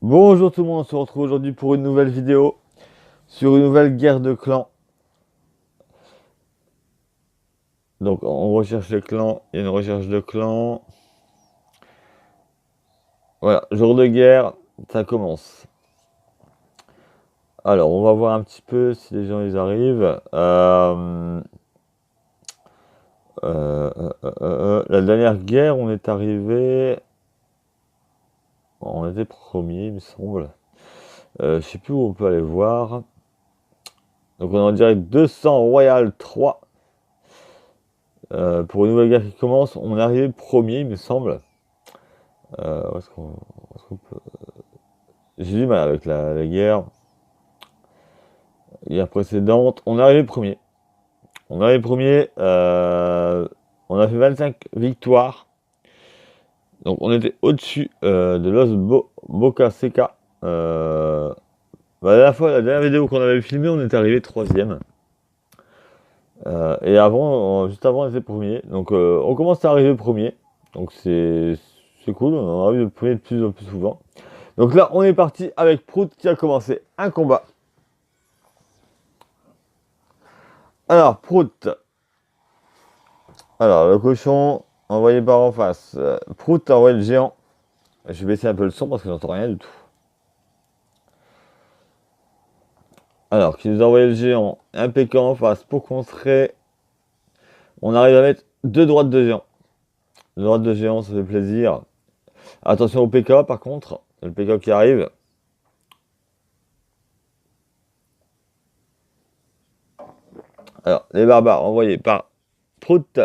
Bonjour tout le monde, on se retrouve aujourd'hui pour une nouvelle vidéo sur une nouvelle guerre de clans. Donc on recherche les clans, il y a une recherche de clans. Voilà, jour de guerre, ça commence. Alors on va voir un petit peu si les gens ils arrivent. La dernière guerre, on est arrivé. On était premier, il me semble. Je sais plus où on peut aller voir. Donc on est en direct 200 Royal 3. Pour une nouvelle guerre qui commence, on est arrivé premier, il me semble. Où est-ce qu'on peut... J'ai du mal avec la guerre précédente. On est arrivé premier. On est arrivé premier. On a fait 25 victoires. Donc on était au-dessus de Boca Seca. La dernière vidéo qu'on avait filmée, on était arrivé troisième. Et avant, juste avant, on était premier. Donc on commence à arriver premier. Donc c'est cool. On arrive premier de plus en plus souvent. Donc là, on est parti avec Prout qui a commencé un combat. Alors, Prout. Alors, le cochon envoyé par en face. Prout a envoyé le géant. Je vais baisser un peu le son parce que j'entends rien du tout. Alors, qui nous a envoyé le géant. Un PK en face pour contrer. On arrive à mettre deux droites de géant. Deux droites de géant, ça fait plaisir. Attention au PK par contre. Le PK qui arrive. Alors, les barbares envoyés par Prout.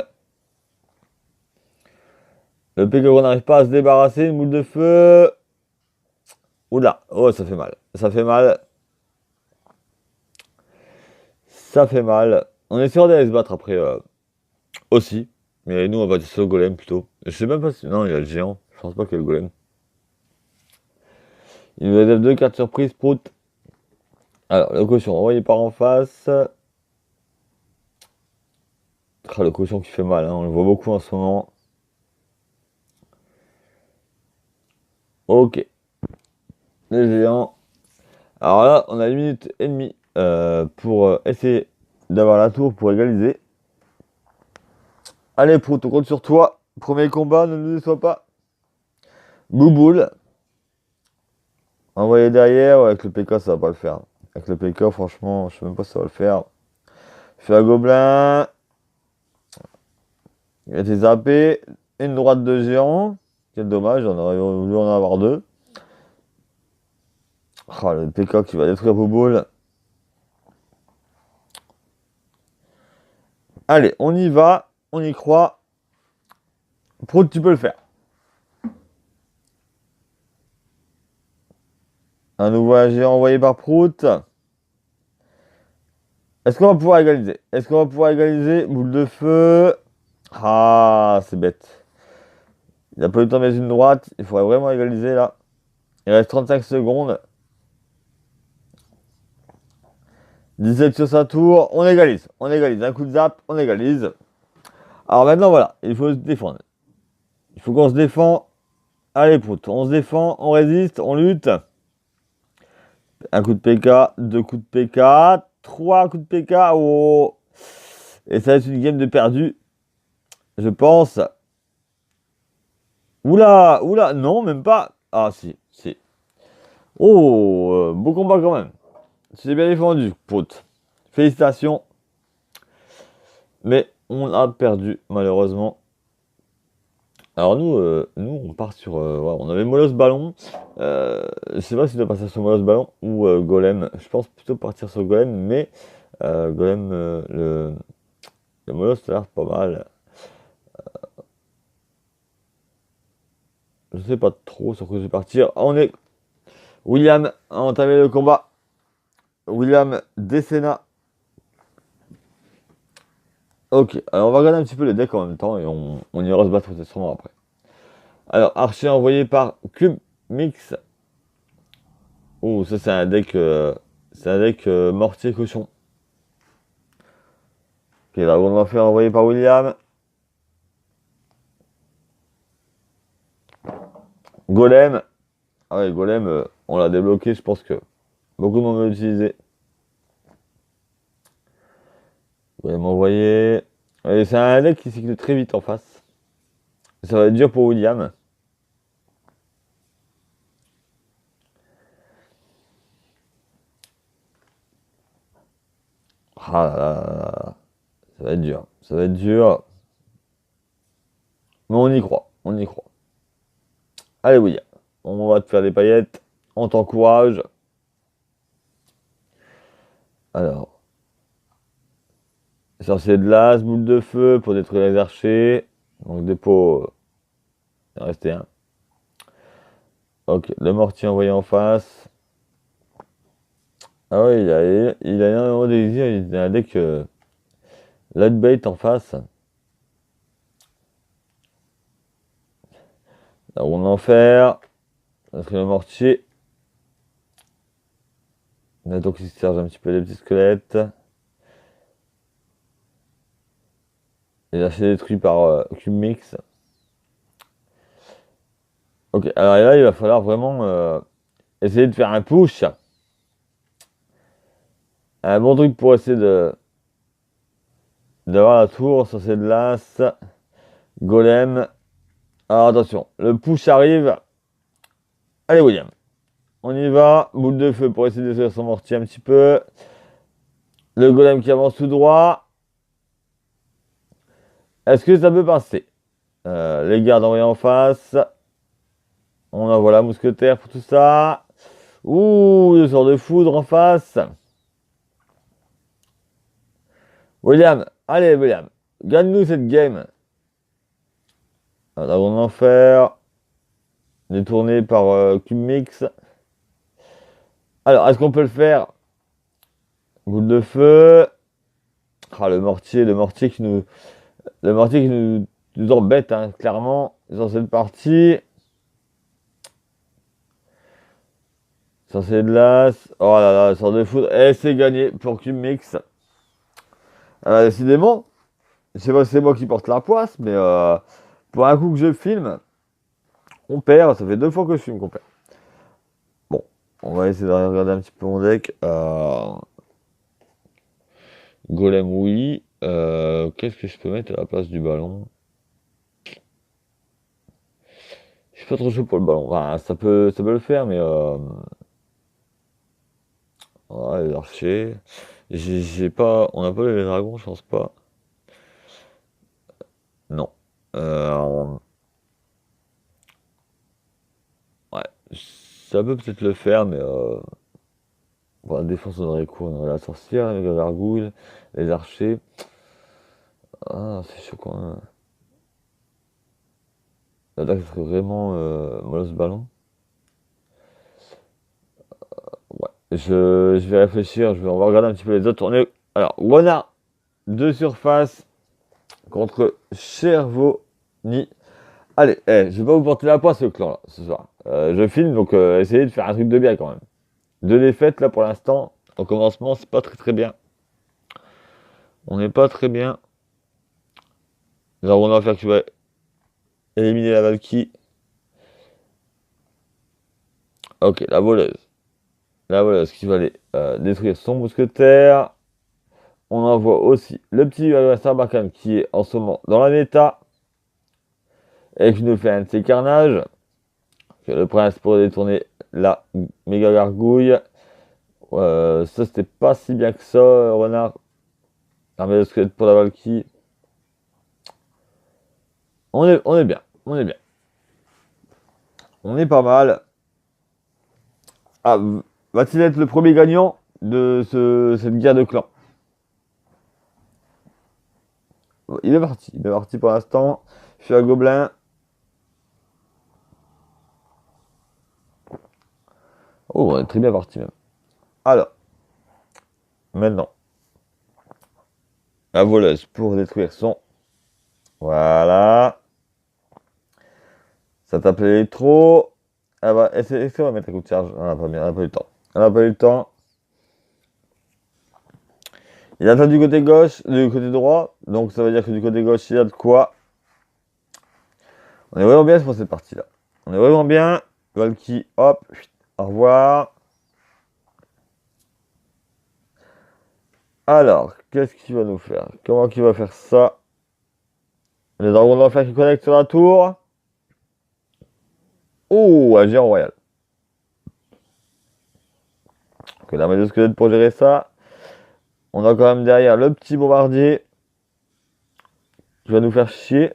Le PK qu'on n'arrive pas à se débarrasser. Une boule de feu. Oula, oh ça fait mal. Ça fait mal. Ça fait mal. On est sûr d'aller se battre après aussi. Mais nous on va sur le golem plutôt. Je sais même pas si. Non, il y a le géant. Je pense pas qu'il y a le golem. Il nous réserve deux cartes surprises, Prout. Alors, le cochon envoyé par en face. Ah, le cochon qui fait mal, hein, on le voit beaucoup en ce moment. Ok. Les géants. Alors là, on a une minute et demie pour essayer d'avoir la tour pour égaliser. Allez, Prout, on compte sur toi. Premier combat, ne nous déçois pas. Bouboule. Envoyé derrière, ouais, avec le PK, ça va pas le faire. Avec le PK, franchement, je sais même pas si ça va le faire. Fais un gobelin. Il a été zappé. Une droite de géant. Quel dommage, on aurait voulu en avoir deux. Oh, le PK qui va détruire Bouboule. Allez, on y va. On y croit. Prout, tu peux le faire. Un nouveau géant envoyé par Prout. Est-ce qu'on va pouvoir égaliser? Est-ce qu'on va pouvoir égaliser? Boule de feu. Ah, c'est bête. Il a pas eu le temps de mettre une droite. Il faudrait vraiment égaliser là. Il reste 35 secondes. 17 sur sa tour. On égalise. On égalise. Un coup de zap. On égalise. Alors maintenant, voilà. Il faut se défendre. Il faut qu'on se défend. Allez, Prout. On se défend. On résiste. On lutte. Un coup de PK. Deux coups de PK. Trois coups de PK. Oh. Et ça va être une game de perdu. Je pense. Oula, oula, non, même pas. Ah, si, si. Oh, beau combat quand même. C'est bien défendu, pote. Félicitations. Mais on a perdu, malheureusement. Alors nous on part sur... voilà, on avait Molos Ballon. Je sais pas si on doit partir sur Molos Ballon ou Golem. Je pense plutôt partir sur Golem, mais Golem, le Molos, ça a l'air pas mal. Je sais pas trop sur quoi je vais partir. On est... William a entamé le combat. William Desena. Ok, alors on va regarder un petit peu les decks en même temps et on ira se battre sûrement après. Alors, Archer envoyé par Cube Mix. Oh, ça c'est un deck mortier cochon. Ok, Dragon d'enfer envoyé par William. Golem. Ah ouais, Golem, on l'a débloqué, je pense que beaucoup de monde va l'utiliser. Vous allez m'envoyer. Et c'est un deck qui cycle très vite en face. Ça va être dur pour William. Ah là là là là. Ça va être dur. Ça va être dur. Mais on y croit. On y croit. Allez, William. On va te faire des paillettes. On t'encourage. Alors. Sorcier de l'as, boule de feu pour détruire les archers. Donc dépôt. Il en restait un. Ok. Le mortier envoyé en face. Ah ouais, il a énormément d'élixir. Il a un deck Lightbait en face. La ronde d'enfer. Le mortier. Donc il se charge un petit peu les petits squelettes. Et là c'est détruit par Cube Mix. Ok, alors là il va falloir vraiment essayer de faire un push. Un bon truc pour essayer d'avoir la tour sur cette lasse. Golem. Alors attention, le push arrive. Allez William. On y va. Boule de feu pour essayer de détruire son mortier un petit peu. Le golem qui avance tout droit. Est-ce que ça peut passer? Les gardes envoyés en face. On envoie la mousquetaire pour tout ça. Ouh, le sort de foudre en face. William, allez William, gagne-nous cette game. Dragon d'enfer. Détourné par Cube Mix. Alors, est-ce qu'on peut le faire? Boule de feu. Ah, le mortier qui nous. Le mortier qui nous embête, hein, clairement, dans cette partie. Sorcier de l'as. Oh là là, sort de foudre. Et c'est gagné pour Cube Mix. Décidément, je sais pas si c'est moi qui porte la poisse, mais pour un coup que je filme, on perd. Ça fait 2 fois que je filme qu'on perd. Bon, on va essayer de regarder un petit peu mon deck. Golem, oui. Qu'est-ce que je peux mettre à la place du ballon? Je suis pas trop chaud pour le ballon. Enfin, ça peut le faire, mais ouais, les archers. J'ai pas. On n'a pas les dragons, je pense pas. Non. Ouais. Ça peut peut-être le faire, mais pour la défense, on aurait quoi? On aurait la sorcière, les gargouilles, les archers. Ah, c'est chaud quand même. L'attaque serait vraiment molosse ballon. Ouais. Je vais réfléchir, on va regarder un petit peu les autres. Alors, Renard de surface contre Chervoni. Allez, je vais pas vous porter la poisse ce clan là, ce soir. Je filme, donc essayez de faire un truc de bien quand même. 2 défaites là pour l'instant. Au commencement, c'est pas très très bien. On n'est pas très bien. Là, on va faire que tu vas éliminer la Valkyrie. Ok, la voleuse. La voleuse qui va aller détruire son mousquetaire. On envoie aussi le petit Sarbacane qui est en ce moment dans la méta. Et qui nous fait un de ses carnages. Le prince pour détourner la méga gargouille. Ça c'était pas si bien que ça, renard. Armée de squelette pour la Valkyrie. On est bien, on est bien. On est pas mal. Ah, va-t-il être le premier gagnant de cette guerre de clans? Il est parti pour l'instant. Je suis un gobelin. Oh, on est très bien parti même. Alors, maintenant, la voleuse pour détruire son. Voilà. Ça tape l'électro. Ah bah, est-ce qu'on va mettre un coup de charge? On n'a pas eu le temps. On n'a pas eu le temps. Il attend du côté gauche, du côté droit. Donc ça veut dire que du côté gauche, il y a de quoi. On est vraiment bien pour cette partie-là. On est vraiment bien. Valky, hop, Au revoir. Alors, qu'est-ce qu'il va nous faire? Comment qu'il va faire ça? Les dragons d'enfer qui connectent sur la tour. Oh, un géant royal. Donc, l'armée de squelettes pour gérer ça. On a quand même derrière le petit bombardier qui va nous faire chier.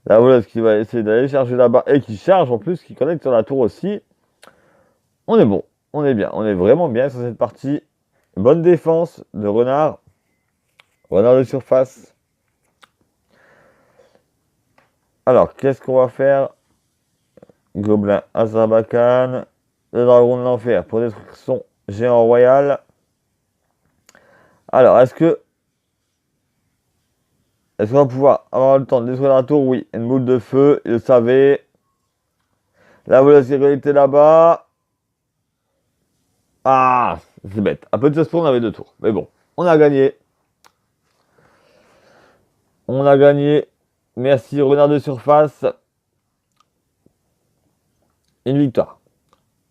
La voleuse qui va essayer d'aller charger là-bas et qui charge en plus, qui connecte sur la tour aussi. On est bon, on est bien, on est vraiment bien sur cette partie. Bonne défense de renard. Renard de surface. Alors, qu'est-ce qu'on va faire? Gobelin Azrabakan. Le dragon de l'enfer pour détruire son géant royal. Alors, est-ce qu'on va pouvoir avoir le temps de détruire la tour? Oui. Une boule de feu, il le savait. La voleuse qui est connectée là-bas. Ah, c'est bête. Un peu de chance, on avait 2 tours. Mais bon, on a gagné. On a gagné. Merci, renard de surface. Une victoire.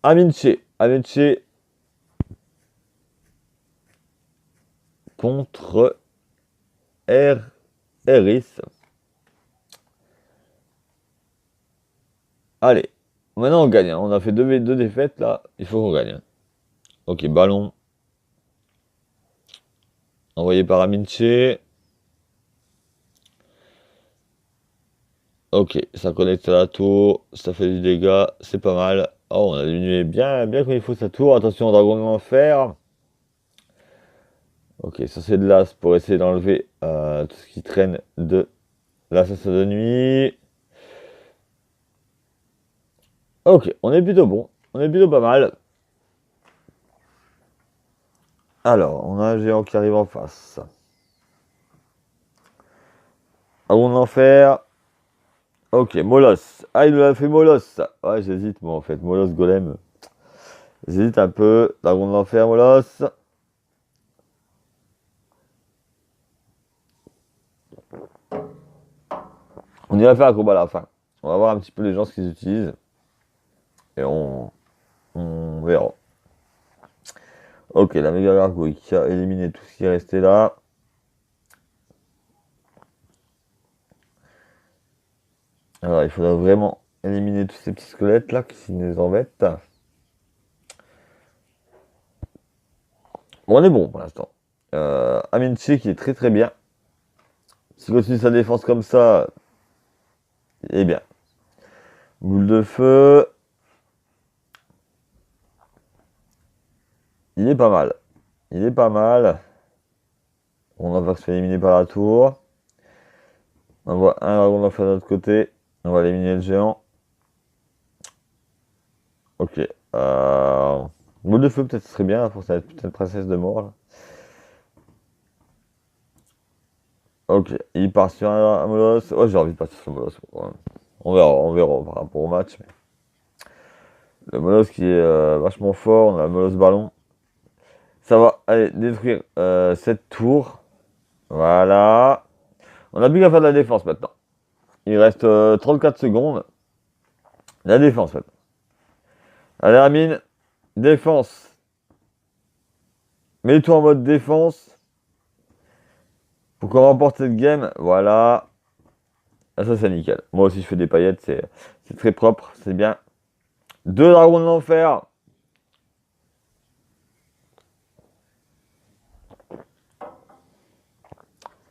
Aminche contre Eris. Allez, maintenant on gagne. On a fait deux défaites là. Il faut qu'on gagne. Ok, ballon. Envoyé par Aminche. Ok, ça connecte à la tour. Ça fait du dégât. C'est pas mal. Oh, on a diminué bien comme il faut sa tour. Attention au dragon de l'enfer. Ok, ça c'est de l'as pour essayer d'enlever tout ce qui traîne de l'assassin de nuit. Ok, on est plutôt bon. On est plutôt pas mal. Alors, on a un géant qui arrive en face. Dragon de l'enfer. Ok, Molos. Ah, il nous a fait Molos. Ouais, j'hésite moi en fait. Molos Golem. J'hésite un peu. Dragon de l'enfer, Molos. On ira faire un combat à la fin. On va voir un petit peu les gens ce qu'ils utilisent. Et on verra. Ok, la méga gargouille qui a éliminé tout ce qui est resté là. Alors, il faudra vraiment éliminer tous ces petits squelettes là qui nous embêtent. Bon, on est bon pour l'instant. Aminche qui est très très bien. S'il continue sa défense comme ça, il est bien. Boule de feu. Il est pas mal. Il est pas mal. On va se faire éliminer par la tour. On voit un dragon d'enfer de l'autre côté. On va éliminer le géant. Ok. Boule de feu peut-être ce serait bien pour cette putain de princesse de mort là. Ok. Il part sur un Molos. Oh, j'ai envie de partir sur le Molos. Ouais. On verra par rapport au match. Mais... Le Molos qui est vachement fort. On a le Molos ballon. Ça va aller détruire cette tour. Voilà. On a plus qu'à faire de la défense maintenant. Il reste 34 secondes. La défense maintenant. Allez, Amine. Défense. Mets-toi en mode défense. Pour qu'on remporte cette game. Voilà. Ah, ça, c'est nickel. Moi aussi, je fais des paillettes. C'est très propre. C'est bien. 2 dragons de l'enfer.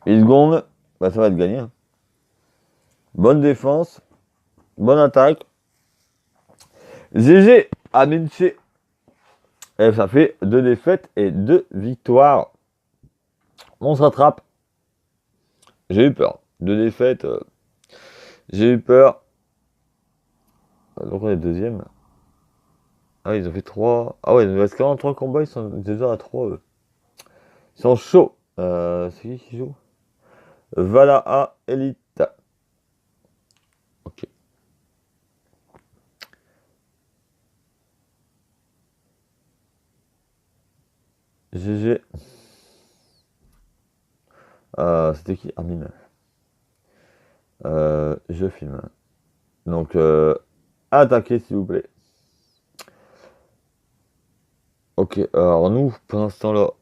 Une seconde. Bah, ça va être gagné. Hein. Bonne défense. Bonne attaque. GG. Aminche. Et ça fait 2 défaites et 2 victoires. On se rattrape. J'ai eu peur. 2 défaites. J'ai eu peur. Donc on est deuxième. Ah, ils ont fait 3. Ah ouais, il nous reste 43 combats. Ils sont déjà à 3. Eux. Ils sont chauds. C'est qui joue? Valaa Elite. Ok. GG. C'était qui? Armin. Je filme. Donc, attaquer, s'il vous plaît. Ok, alors nous, pendant ce temps-là,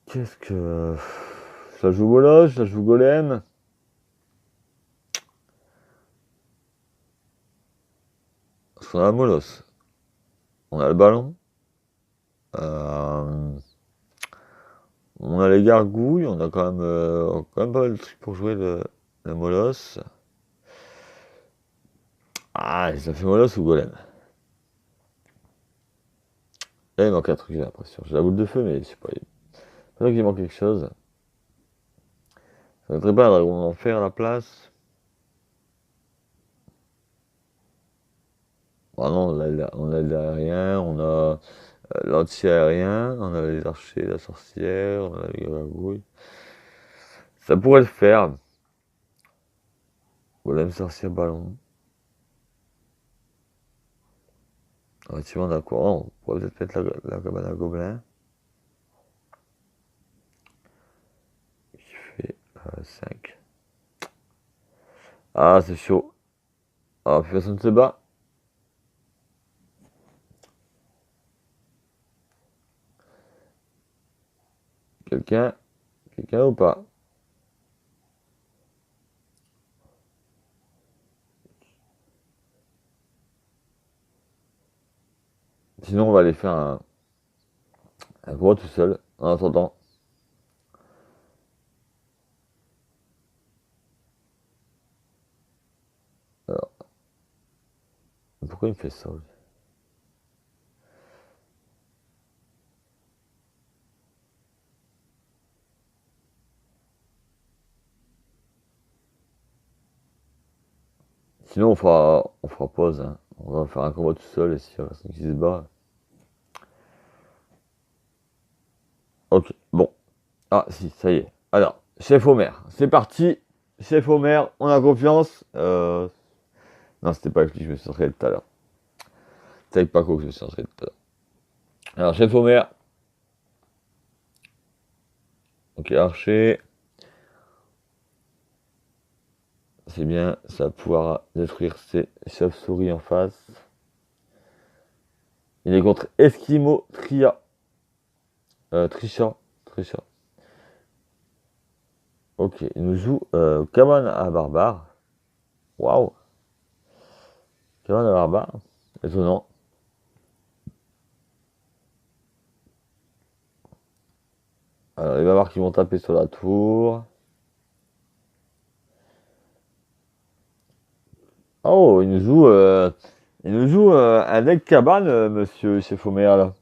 qu'est-ce que... Ça joue Moloch, ça joue Golem. Parce qu'on a Moloch. On a le ballon. On a les gargouilles, on a quand même pas mal de trucs pour jouer le Moloch. Ah, ça fait Moloch ou Golem? Là, il manque un truc, j'ai l'impression. J'ai la boule de feu, mais je sais pas. C'est vrai qu'il manque quelque chose. Ça ne mettrait pas un dragon d'enfer à la place. Ah non, on a l'aérien, on a l'anti-aérien, on a les archers, la sorcière, on a les gargouilles. Ça pourrait le faire. Golem, sorcière, ballon. Effectivement, d'accord. On pourrait peut-être mettre la cabane à gobelins. Qui fait 5. Ah, c'est chaud. Ah, plus personne ne se bat. Quelqu'un? Quelqu'un ou pas? Sinon, on va aller faire un gros tout seul, en attendant. Alors, pourquoi il me fait ça? Sinon, on fera pause. Hein. On va faire un combat tout seul et s'il y a personne qui se bat. Ok, bon. Ah, si, ça y est. Alors, chef Homer, c'est parti. Chef Homer, on a confiance. Non, c'était pas avec lui, je me suis entraîné tout à l'heure. C'est avec Paco que je me suis entraîné tout à l'heure. Alors, chef Homer. Ok, archer. C'est bien, ça va pouvoir détruire ces chauves-souris en face. Il est contre Eskimo Trisha. Ok, il nous joue cabane à barbare. Waouh. Cabane à barbare. Étonnant. Alors, les barbares qui vont taper sur la tour. Oh, il nous joue un deck cabane, monsieur chef Homer, là.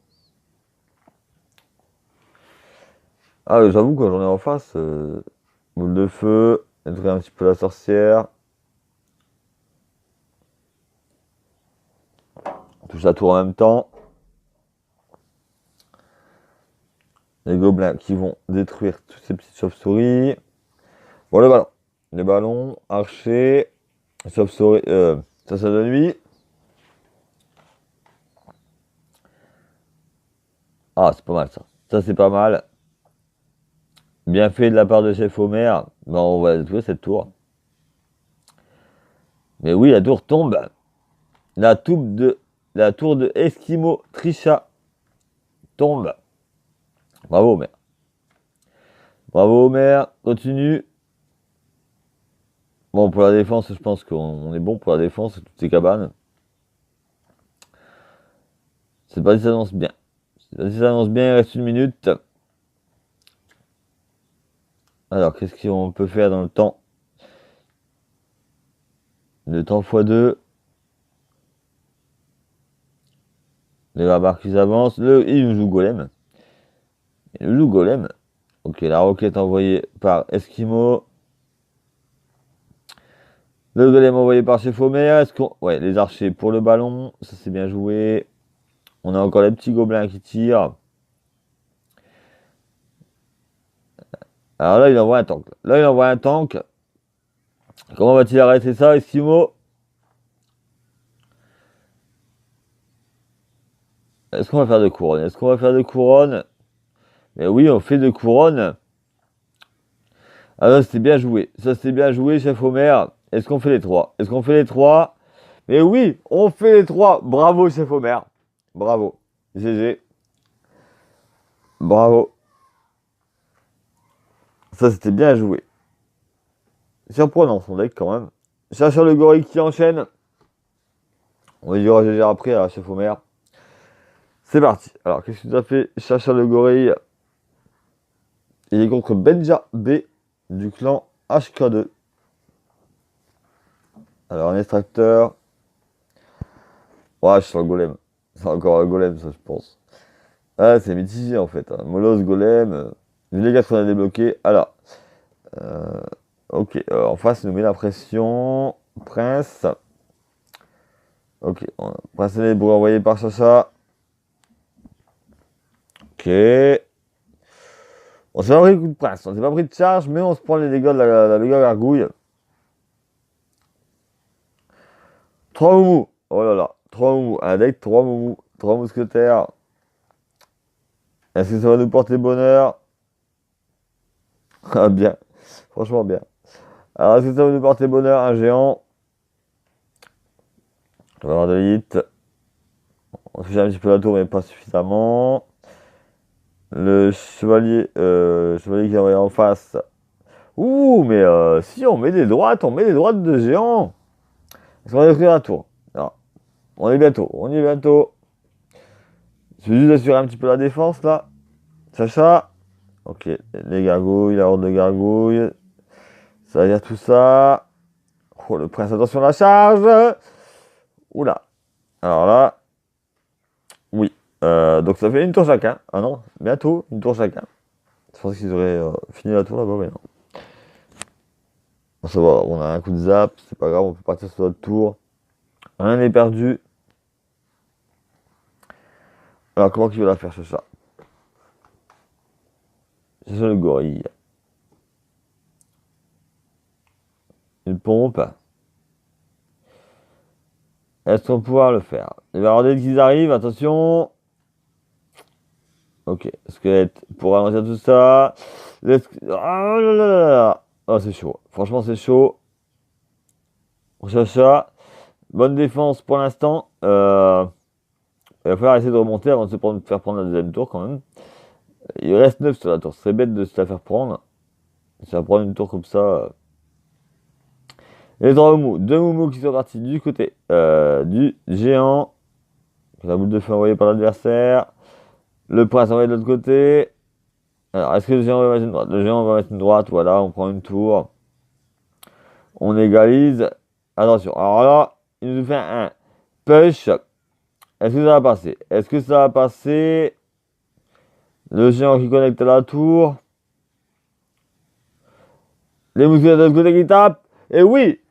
Ah, j'avoue, quand j'en ai en face, boule de feu, détruire un petit peu la sorcière. On touche la tour en même temps. Les gobelins qui vont détruire toutes ces petites chauves-souris. Bon, le ballon. Les ballons, archer, chauve-souris, ça de nuit. Ah, c'est pas mal ça. Ça, c'est pas mal. Bien fait de la part de chef Homer. Bon, on va détruire cette tour. Mais oui, la tour tombe. La tour de Eskimo Trisha tombe. Bravo Homer. Bravo Homer. Continue. Bon, pour la défense, je pense qu'on est bon pour la défense, toutes ces cabanes. C'est pas si ça annonce bien. C'est pas si ça annonce bien, il reste 1 minute. Alors, qu'est-ce qu'on peut faire dans le temps? Le temps x2. Les barbares qui avancent. Il nous joue Golem. Il nous joue Golem. Ok, la roquette envoyée par Eskimo. Le golem envoyé par Chef Homer. Ouais, les archers pour le ballon. Ça, c'est bien joué. On a encore les petits gobelins qui tirent. Alors là, il envoie un tank. Là, il envoie un tank. Comment va-t-il arrêter ça, Eskimo? Est-ce qu'on va faire de couronne? Est-ce qu'on va faire de couronne? Mais oui, on fait de couronne. Ah non, c'était bien joué. Ça, c'était bien joué, chef Homer. Est-ce qu'on fait les 3? Est-ce qu'on fait les 3? Mais oui, on fait les 3. Bravo, chef Omer. Bravo. GG. Bravo. Ça, c'était bien joué. Surprenant son deck quand même. Chercheur le gorille qui enchaîne. On va dire GG après à chef Omer. C'est parti. Alors, qu'est-ce que tu as fait? Chercheur le gorille. Il est contre Benja B du clan HK2. Alors, un extracteur. Ouais, je suis sur le golem. C'est encore un golem, ça, je pense. Ah, c'est mitigé en fait. Hein. Molos, golem. Vu les gars qu'on a débloqués. Alors. Euh, ok. En face, il nous met la pression. Prince. Ok. Prince est pour envoyer par Chacha. Ok. On s'est pas pris de coup de prince. On s'est pas pris de charge, mais on se prend les dégâts de la méga gargouille. 3 moumous. Oh là là. 3 moumous. Un deck, 3 moumous. 3 mousquetaires. Est-ce que ça va nous porter bonheur? Ah, bien. Franchement, bien. Alors, est-ce que ça va nous porter bonheur? Un géant. On va avoir de l'hit. On fait un petit peu la tour, mais pas suffisamment. Le chevalier qui est envoyé en face. Ouh, mais si on met des droites, de géant. Est-ce qu'on va détruire la tour? Non. On y est bientôt. Je vais juste assurer un petit peu la défense là. Sacha. Ok, les gargouilles, la horde de gargouilles. Ça va dire tout ça. Oh, le prince, attention à la charge. Oula. Alors là, oui. Donc ça fait une tour chacun. Ah non, bientôt une tour chacun. Je pense qu'ils auraient fini la tour là-bas, mais non. Ça va, on a un coup de zap, c'est pas grave, on peut partir sur notre tour. Rien n'est perdu. Alors comment qu'il va la faire ce chat? C'est ça le gorille. Une pompe. Est-ce qu'on va pouvoir le faire? Il va y avoir des qu'ils arrivent, attention. Ok, squelette pour ralentir tout ça. Ah là là là là. Oh, c'est chaud. Franchement, c'est chaud. Chacha. Bonne défense pour l'instant. Il va falloir essayer de remonter avant de faire prendre la deuxième tour quand même. Il reste 9 sur la tour. Ce serait bête de se la faire prendre. Ça va prendre une tour comme ça. Les 3 moumous. 2 moumous qui sont partis du côté du géant. La boule de feu envoyée par l'adversaire. Le prince envoyé de l'autre côté. Alors, est-ce que le géant va mettre une droite? Le géant va mettre une droite. Voilà, on prend une tour. On égalise. Attention. Alors là, il nous fait un push. Est-ce que ça va passer? Est-ce que ça va passer? Le géant qui connecte à la tour. Les mousquetaires de l'autre côté qui tapent. Et oui!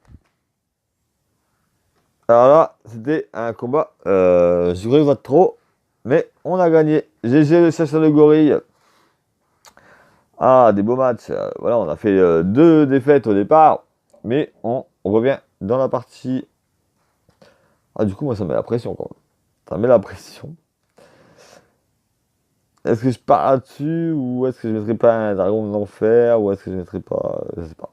Alors là, c'était un combat. Je croyais pas trop. Mais on a gagné. GG le chasseur de gorille. Ah, des beaux matchs. Voilà, on a fait 2 défaites au départ. Mais on revient dans la partie. Ah, du coup, moi, ça met la pression quand même. Ça met la pression. Est-ce que je pars là-dessus ou est-ce que je mettrai pas un dragon de l'enfer ou est-ce que je mettrai pas. Je sais pas.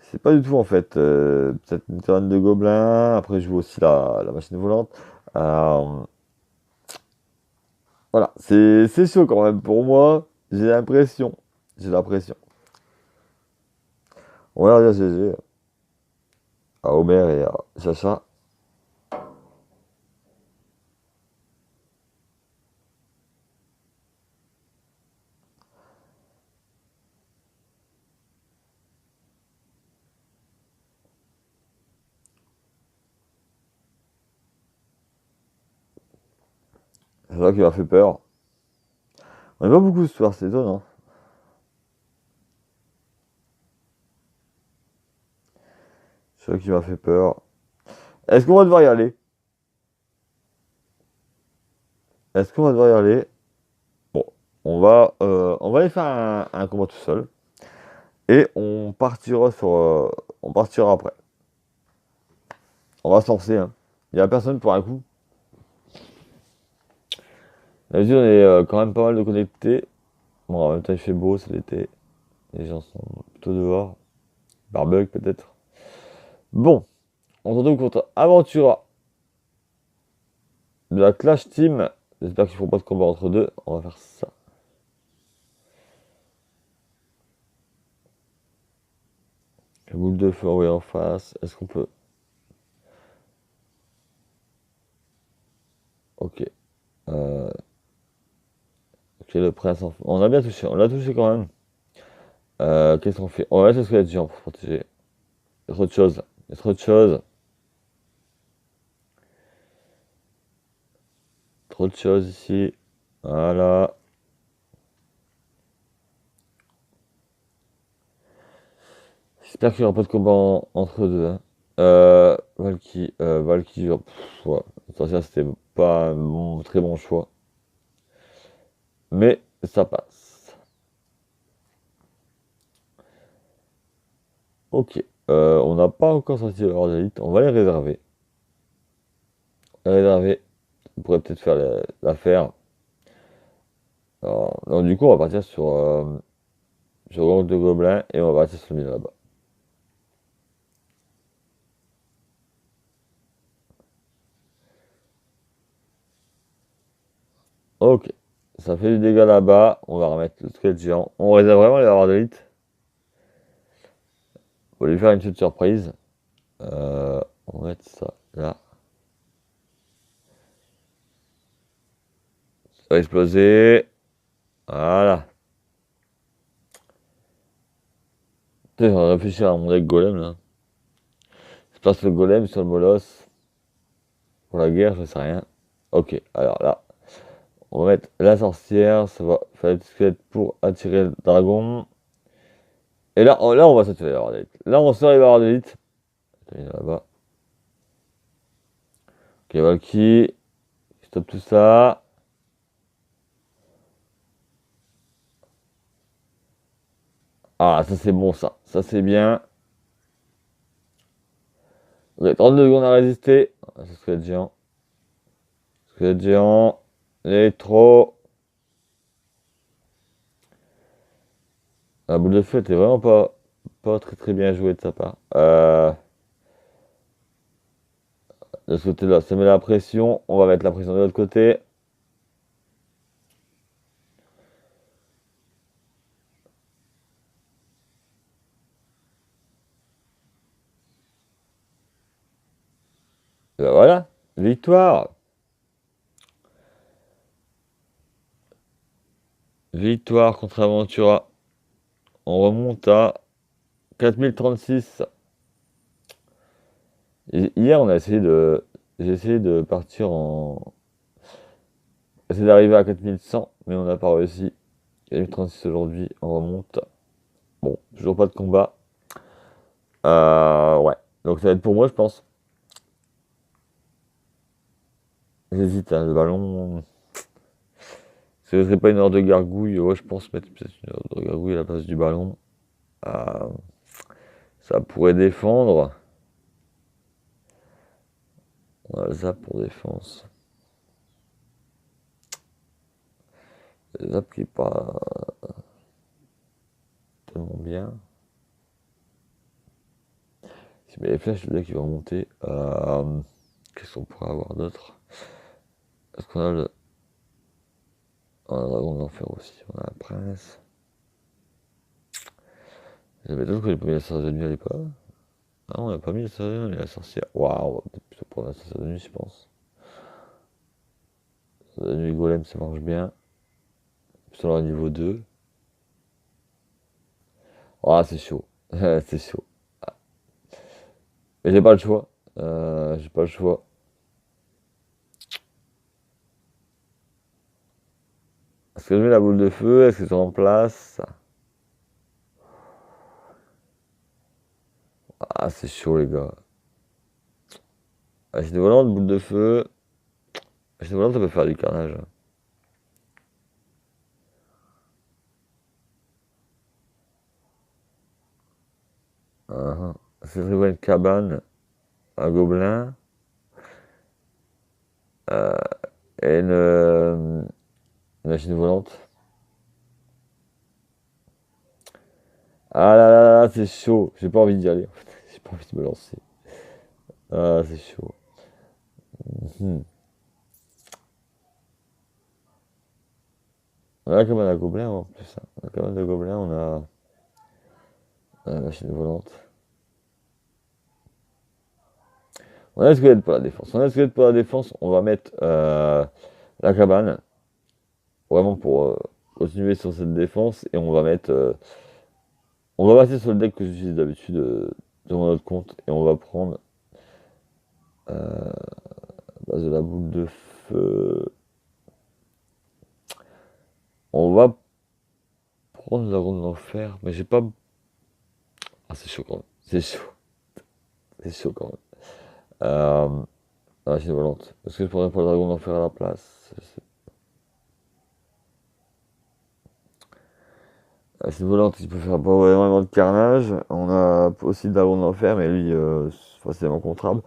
C'est pas du tout en fait. Peut-être une tonne de gobelins. Après, je joue aussi la machine volante. Euh, voilà, c'est chaud quand même pour moi. J'ai l'impression. J'ai l'impression. On va dire GG à Homer et à Chacha. C'est ça qui m'a fait peur. On est pas beaucoup ce soir, c'est étonnant. C'est ça qui m'a fait peur. Est-ce qu'on va devoir y aller? Est-ce qu'on va devoir y aller? Bon, on va aller faire un combat tout seul. Et on partira après. On va se lancer. Hein. Il n'y a personne pour un coup. D'habitude, on est quand même pas mal de connectés. Bon, en même temps, il fait beau, c'est l'été. Les gens sont plutôt dehors. Barbecue peut-être. Bon, on se retrouve contre Aventura de la Clash Team. J'espère qu'ils ne feront pas de combat entre deux. On va faire ça. La boule de feu envoyée en face. Est-ce qu'on peut... Ok. Euh, Ok, le prince en... On a bien touché. On l'a touché quand même. Qu'est-ce qu'on fait? On va mettre le squelette géant pour protéger. Il y a trop de choses. Il y a trop de choses. Trop de choses ici. Voilà. J'espère qu'il n'y aura pas de combat entre deux, hein. Valky, genre, ouais. Attention, c'était pas un très bon choix. Mais ça passe. Ok. On n'a pas encore sorti l'ordre d'élite. On va les réserver. Les réserver. On pourrait peut-être faire l'affaire. Donc, du coup, on va partir sur l'ongle de gobelin et on va partir sur le milieu là-bas. Ok. Ça fait du dégât là-bas. On va remettre le squelette géant. On réserve vraiment les barres d'élite. On va lui faire une petite surprise. On va mettre ça là. Ça va exploser. Voilà. Putain, on va réfléchir à mon deck golem là. Je place le golem sur le molosse. Pour la guerre, je sais rien. Ok, alors là. On va mettre la sorcière. Ça va faire le squelette pour attirer le dragon. Et là, on va sortir les barres d'élite. Là, on sort les barres d'élite. Là-bas. Ok, Valky. Stop tout ça. Ah, ça c'est bon ça. Ça c'est bien. Ok, 32 secondes à résister. Ah, ce squelette géant. Squelette géant. L'électro. La boule de feu était vraiment pas très bien jouée de sa part. De ce côté-là, ça met la pression. On va mettre la pression de l'autre côté. Et ben voilà. Victoire. Victoire contre Aventura. On remonte à 4036. Hier, j'ai essayé de partir en. Essayer d'arriver à 4100, mais on n'a pas réussi. 4036 aujourd'hui, on remonte. Bon, toujours pas de combat. Ouais. Donc ça va être pour moi, je pense. J'hésite, hein, le ballon. Ce serait pas une heure de gargouille. Ouais, je pense mettre peut-être une heure de gargouille à la place du ballon. Euh, Ça pourrait défendre. On a le zap pour défense. Le zap qui est pas tellement bien. Si mais les flèches, le deck qui va remonter. Qu'est-ce qu'on pourrait avoir d'autre? Est-ce qu'on a le. On a un dragon d'enfer aussi. On a un prince. J'avais d'autres que j'ai pas mis la sorcière de nuit à l'époque. Ah, on n'a pas mis la sorcière de nuit, la sorcière. Waouh, on va peut-être plutôt prendre la sorcière de nuit, je pense. La sorcière de nuit golem, ça marche bien. Sur leur niveau 2. Ah, c'est chaud. C'est chaud. Mais j'ai pas le choix. J'ai pas le choix. Est-ce que je mets la boule de feu? Est-ce que je remplace? Ah, c'est chaud, les gars. Machine volante, boule de feu. Machine volante, ça peut faire du carnage. C'est vraiment une cabane, un gobelin euh, et une machine volante. Ah là là là, c'est chaud. J'ai pas envie d'y aller, en fait. J'ai pas envie de me lancer. Ah, c'est chaud. Mhm. On a la cabane à gobelins en plus, hein. La cabane de gobelins, on a la machine volante. On a le squelette pour la défense. On a le squelette pour la défense, on va mettre la cabane. Vraiment pour continuer sur cette défense. Et on va mettre. On va passer sur le deck que j'utilise d'habitude de mon autre compte. Et on va prendre base de la boule de feu. On va prendre la ronde d'enfer. Mais j'ai pas. Ah, c'est chaud quand même. C'est chaud. C'est chaud quand même. La machine volante. Est-ce que je pourrais prendre le dragon d'enfer à la place? La machine volante, il peut faire pas vraiment de carnage. On a aussi le dragon d'enfer, mais lui, c'est facilement contrable.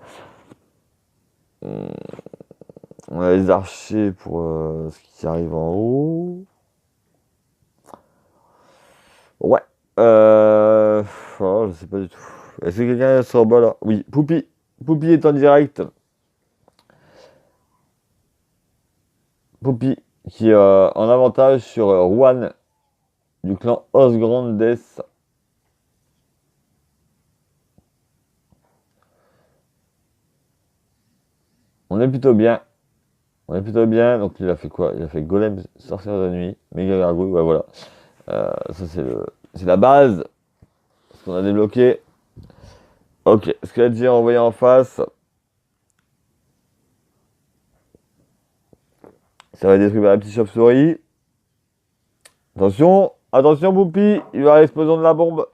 On a les archers pour ce qui arrive en haut. Ouais. Oh, je sais pas du tout. Est-ce que quelqu'un sera bas là? Oui, Poupi. Poupi est en direct. Poupi qui est en avantage sur Juan du clan Osgrandes. On est plutôt bien. On est plutôt bien. Donc il a fait quoi? Il a fait Golem, Sorcière de la Nuit, Méga Gargouille. Ouais, voilà. Ça c'est la base. Ce qu'on a débloqué. Ok. Ce qu'il a dit envoyé en face. Ça va détruire la petite chauve-souris. Attention, attention Boupi, il va y avoir l'explosion de la bombe.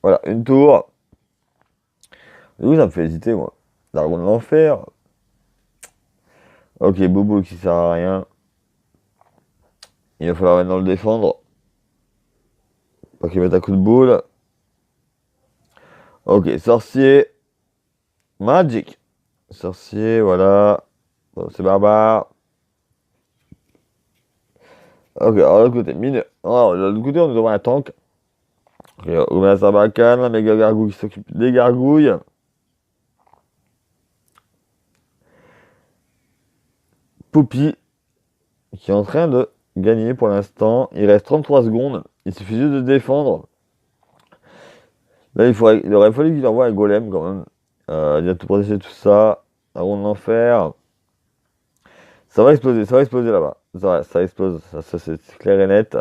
Voilà, une tour. Du coup, ça me fait hésiter, moi. Dragon de l'enfer. Ok, Bobo qui sert à rien. Il va falloir maintenant le défendre. Pas qu'il mette un coup de boule. Ok, sorcier. Magic. Sorcier, voilà. Bon, c'est barbare. Ok, alors de l'autre côté, mineur. Alors, de l'autre côté, on nous envoie un tank. Ok, on met un Sarbacane, un méga gargouille qui s'occupe des gargouilles. Poupy qui est en train de gagner pour l'instant. Il reste 33 secondes. Il suffit juste de défendre. Là, il aurait fallu qu'il envoie un golem quand même. Il a tout protéger tout ça. Un rond d'enfer. Ça va exploser là-bas. Ça explose, ça, c'est clair et net.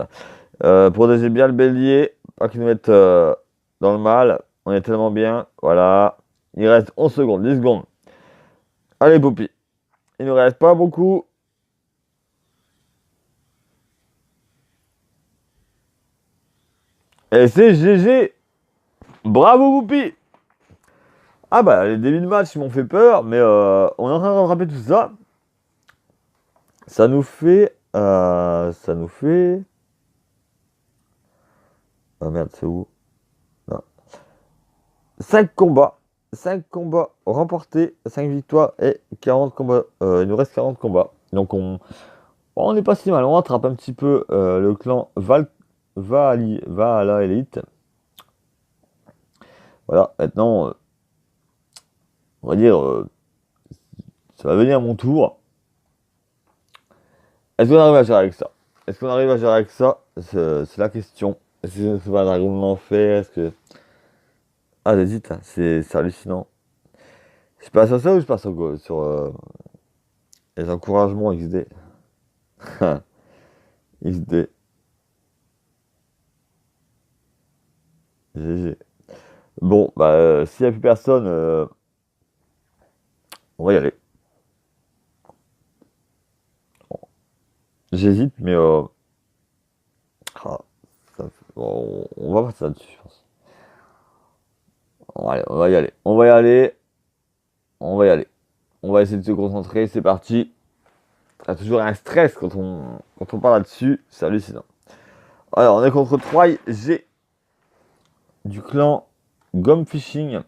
Protégez bien le bélier, pas qu'il nous mette dans le mal. On est tellement bien. Voilà. Il reste 11 secondes, 10 secondes. Allez, Poupy. Il ne reste pas beaucoup. Et c'est GG. Bravo, Poupy. Ah bah, les débuts de match m'ont fait peur, mais on est en train de rattraper tout ça. Ça nous fait... ça nous fait... Ah merde, c'est où? Non. 5 combats. 5 combats remportés, 5 victoires et 40 combats. Il nous reste 40 combats. Donc on n'est pas si mal. On rattrape un petit peu le clan Valhalla Elite. Voilà, maintenant, on va dire, ça va venir à mon tour. Est-ce qu'on arrive à gérer avec ça? Est-ce qu'on arrive à gérer avec ça? C'est la question. Est-ce que c'est pas un dragon de l'enfer? Est-ce que... Ah, j'hésite, hein. C'est hallucinant. Je passe à ça ou je passe sur les encouragements XD? XD. GG. Bon, bah, s'il n'y a plus personne, on va y aller. J'hésite, mais ah, on va passer là-dessus, je pense. Allez, on va y aller. On va y aller. On va y aller. On va essayer de se concentrer. C'est parti. Il y a toujours un stress quand on parle là-dessus. C'est hallucinant. Alors, on est contre 3G du clan Gomme Fishing.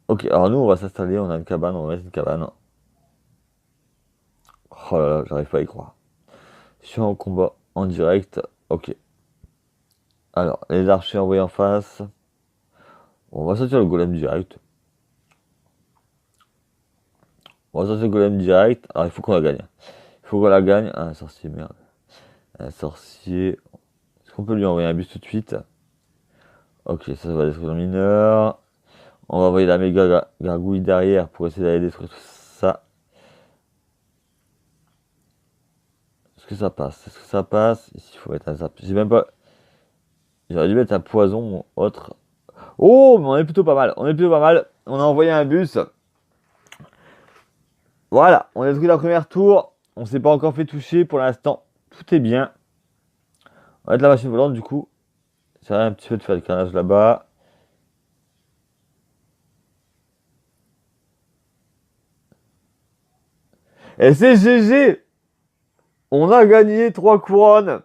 Ok, alors nous, on va s'installer. On a une cabane. On va mettre une cabane. Oh là là, j'arrive pas à y croire. Je suis en combat en direct. Ok. Alors, les archers envoyés en face. On va sortir le golem direct. On va sortir le golem direct. Alors, il faut qu'on la gagne. Il faut qu'on la gagne. Ah, un sorcier, merde. Un sorcier. Est-ce qu'on peut lui envoyer un bus tout de suite? Ok, ça va détruire le mineur. On va envoyer la méga gargouille derrière pour essayer d'aller détruire tout ça. Est-ce que ça passe? Est-ce que ça passe? Ici, il faut mettre un zap. J'ai même pas. J'aurais dû mettre un poison ou autre. Oh, mais on est plutôt pas mal. On est plutôt pas mal. On a envoyé un bus. Voilà, on a détruit la première tour. On s'est pas encore fait toucher pour l'instant. Tout est bien. On va mettre la machine volante du coup. Ça va un petit peu de faire du carnage là-bas. Et c'est GG! On a gagné 3 couronnes.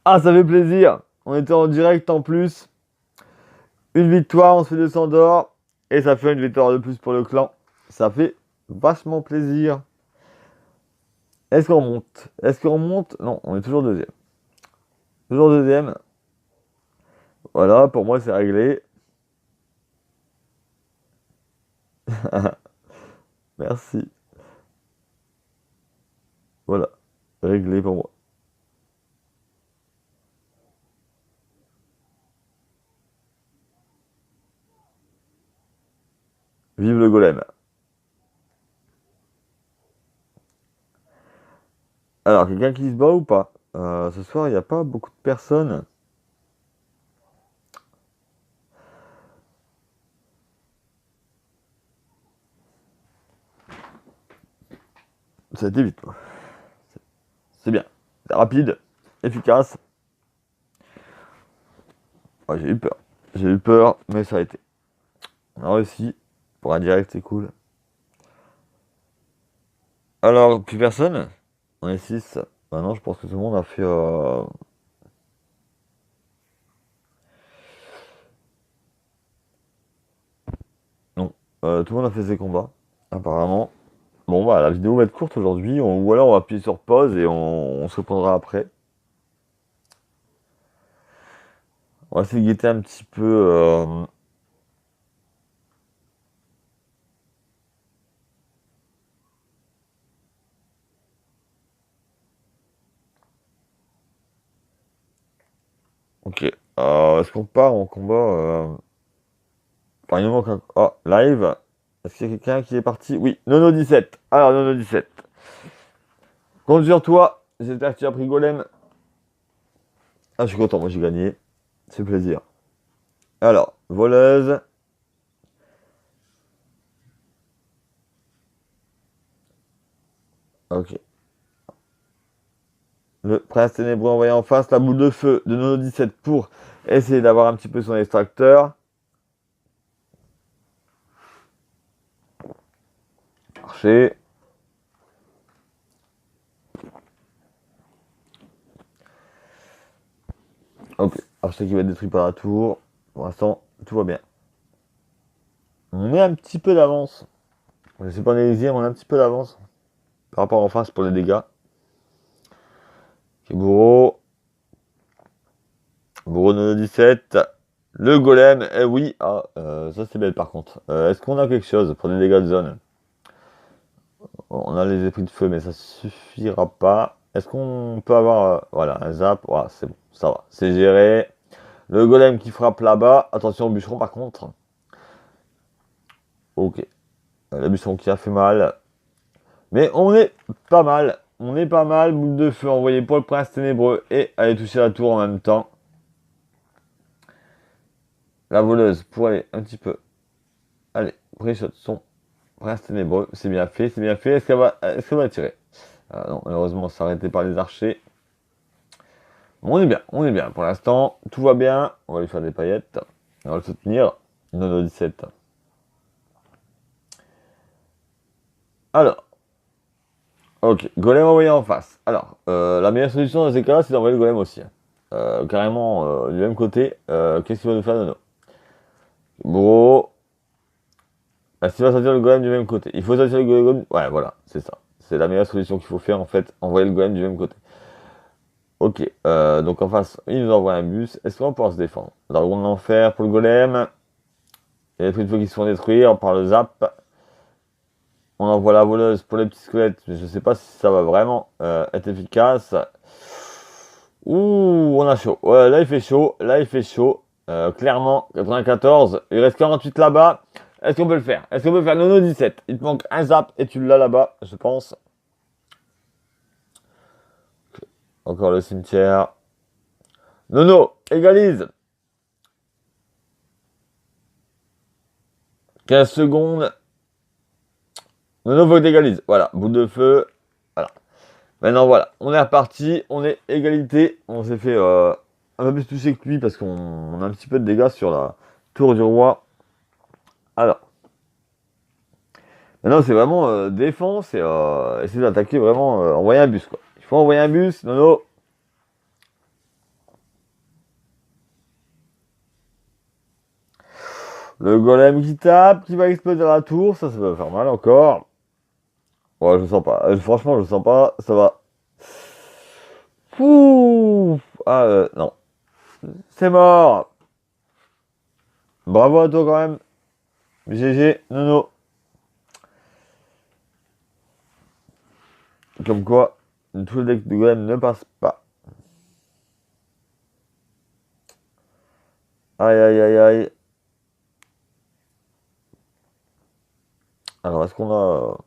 Ah, ça fait plaisir. On était en direct en plus. Une victoire, on se fait 200 d'or. Et ça fait une victoire de plus pour le clan. Ça fait vachement plaisir. Est-ce qu'on monte? Est-ce qu'on monte? Non, on est toujours deuxième. Toujours deuxième. Voilà, pour moi c'est réglé. Merci. Voilà, réglé pour moi. Vive le golem. Alors, quelqu'un qui se bat ou pas? Ce soir, il n'y a pas beaucoup de personnes. Ça a été vite, quoi. C'est bien. C'est rapide, efficace. Ouais, j'ai eu peur. J'ai eu peur, mais ça a été. On a réussi. Pour un direct, c'est cool. Alors, plus personne? On est 6. Bah non, je pense que tout le monde a fait... Non. Tout le monde a fait ses combats, apparemment. Bon, bah, la vidéo va être courte aujourd'hui. Ou alors, on va appuyer sur pause et on se répondra après. On va essayer de guetter un petit peu... Ok. Est-ce qu'on part en combat par exemple, oh, live. Est-ce qu'il y a quelqu'un qui est parti? Oui, Nono17. Alors, Nono17. Compte sur toi. J'espère que tu as pris Golem. Ah, je suis content, moi j'ai gagné. C'est plaisir. Alors, voleuse. Ok. Le prince ténébreux envoyé en face. La boule de feu de Nono17 pour essayer d'avoir un petit peu son extracteur. Archer. Ok. Archer qui va être détruit par la tour. Pour l'instant, tout va bien. On est un petit peu d'avance. Je sais pas les dire, on a un petit peu d'avance par rapport en face pour les dégâts. Ok, bourreau. Bourreau de 17. Le golem, eh oui. Ah, ça c'est belle par contre. Est-ce qu'on a quelque chose pour des dégâts de zone? On a les esprits de feu, mais ça suffira pas. Est-ce qu'on peut avoir voilà, un zap? Voilà, c'est bon, ça va. C'est géré. Le golem qui frappe là-bas. Attention au bûcheron par contre. Ok. Le bûcheron qui a fait mal. Mais on est pas mal. On est pas mal. Boule de feu envoyée pour le prince ténébreux et aller toucher la tour en même temps. La voleuse pour aller un petit peu. Allez, pré-shot son prince ténébreux. C'est bien fait, c'est bien fait. Est-ce qu'elle va tirer? Non, malheureusement, c'est arrêté par les archers. Bon, on est bien, on est bien. Pour l'instant, tout va bien. On va lui faire des paillettes. On va le soutenir. Nono 17. Alors, ok, golem envoyé en face. Alors, la meilleure solution dans ces cas-là, c'est d'envoyer le golem aussi, hein. Carrément du même côté. Qu'est-ce qu'il va nous faire, Nono? Gros. Est-ce qu'il va sortir le golem du même côté? Il faut sortir le golem. Ouais, voilà, c'est ça. C'est la meilleure solution qu'il faut faire en fait. Envoyer le golem du même côté. Ok, donc en face, il nous envoie un bus. Est-ce qu'on va pouvoir se défendre? Dragon de l'enfer pour le golem. Il y a des trucs qui se font détruire par le zap. On envoie la voleuse pour les petits squelettes, mais je sais pas si ça va vraiment être efficace. Ouh, on a chaud. Ouais, là il fait chaud, là il fait chaud. Clairement, 94. Il reste 48 là-bas. Est-ce qu'on peut le faire? Est-ce qu'on peut faire Nono 17? Il te manque un zap et tu l'as là-bas, je pense. Encore le cimetière. Nono, égalise. 15 secondes. Nono faut que t'égalises. Voilà, boule de feu. Voilà. Maintenant, voilà, on est reparti. On est égalité. On s'est fait un peu plus toucher que lui parce qu'on a un petit peu de dégâts sur la tour du roi. Alors, maintenant, c'est vraiment défense et essayer d'attaquer vraiment, envoyer un bus, quoi. Il faut envoyer un bus, Nono. Le golem qui tape, qui va exploser la tour, ça va faire mal encore. Ouais, je sens pas. Franchement, je sens pas. Ça va. Pouh. Ah, non. C'est mort. Bravo à toi quand même. GG, Nono. Comme quoi, tout le deck de golem ne passe pas. Aïe, aïe, aïe, aïe. Alors, est-ce qu'on a...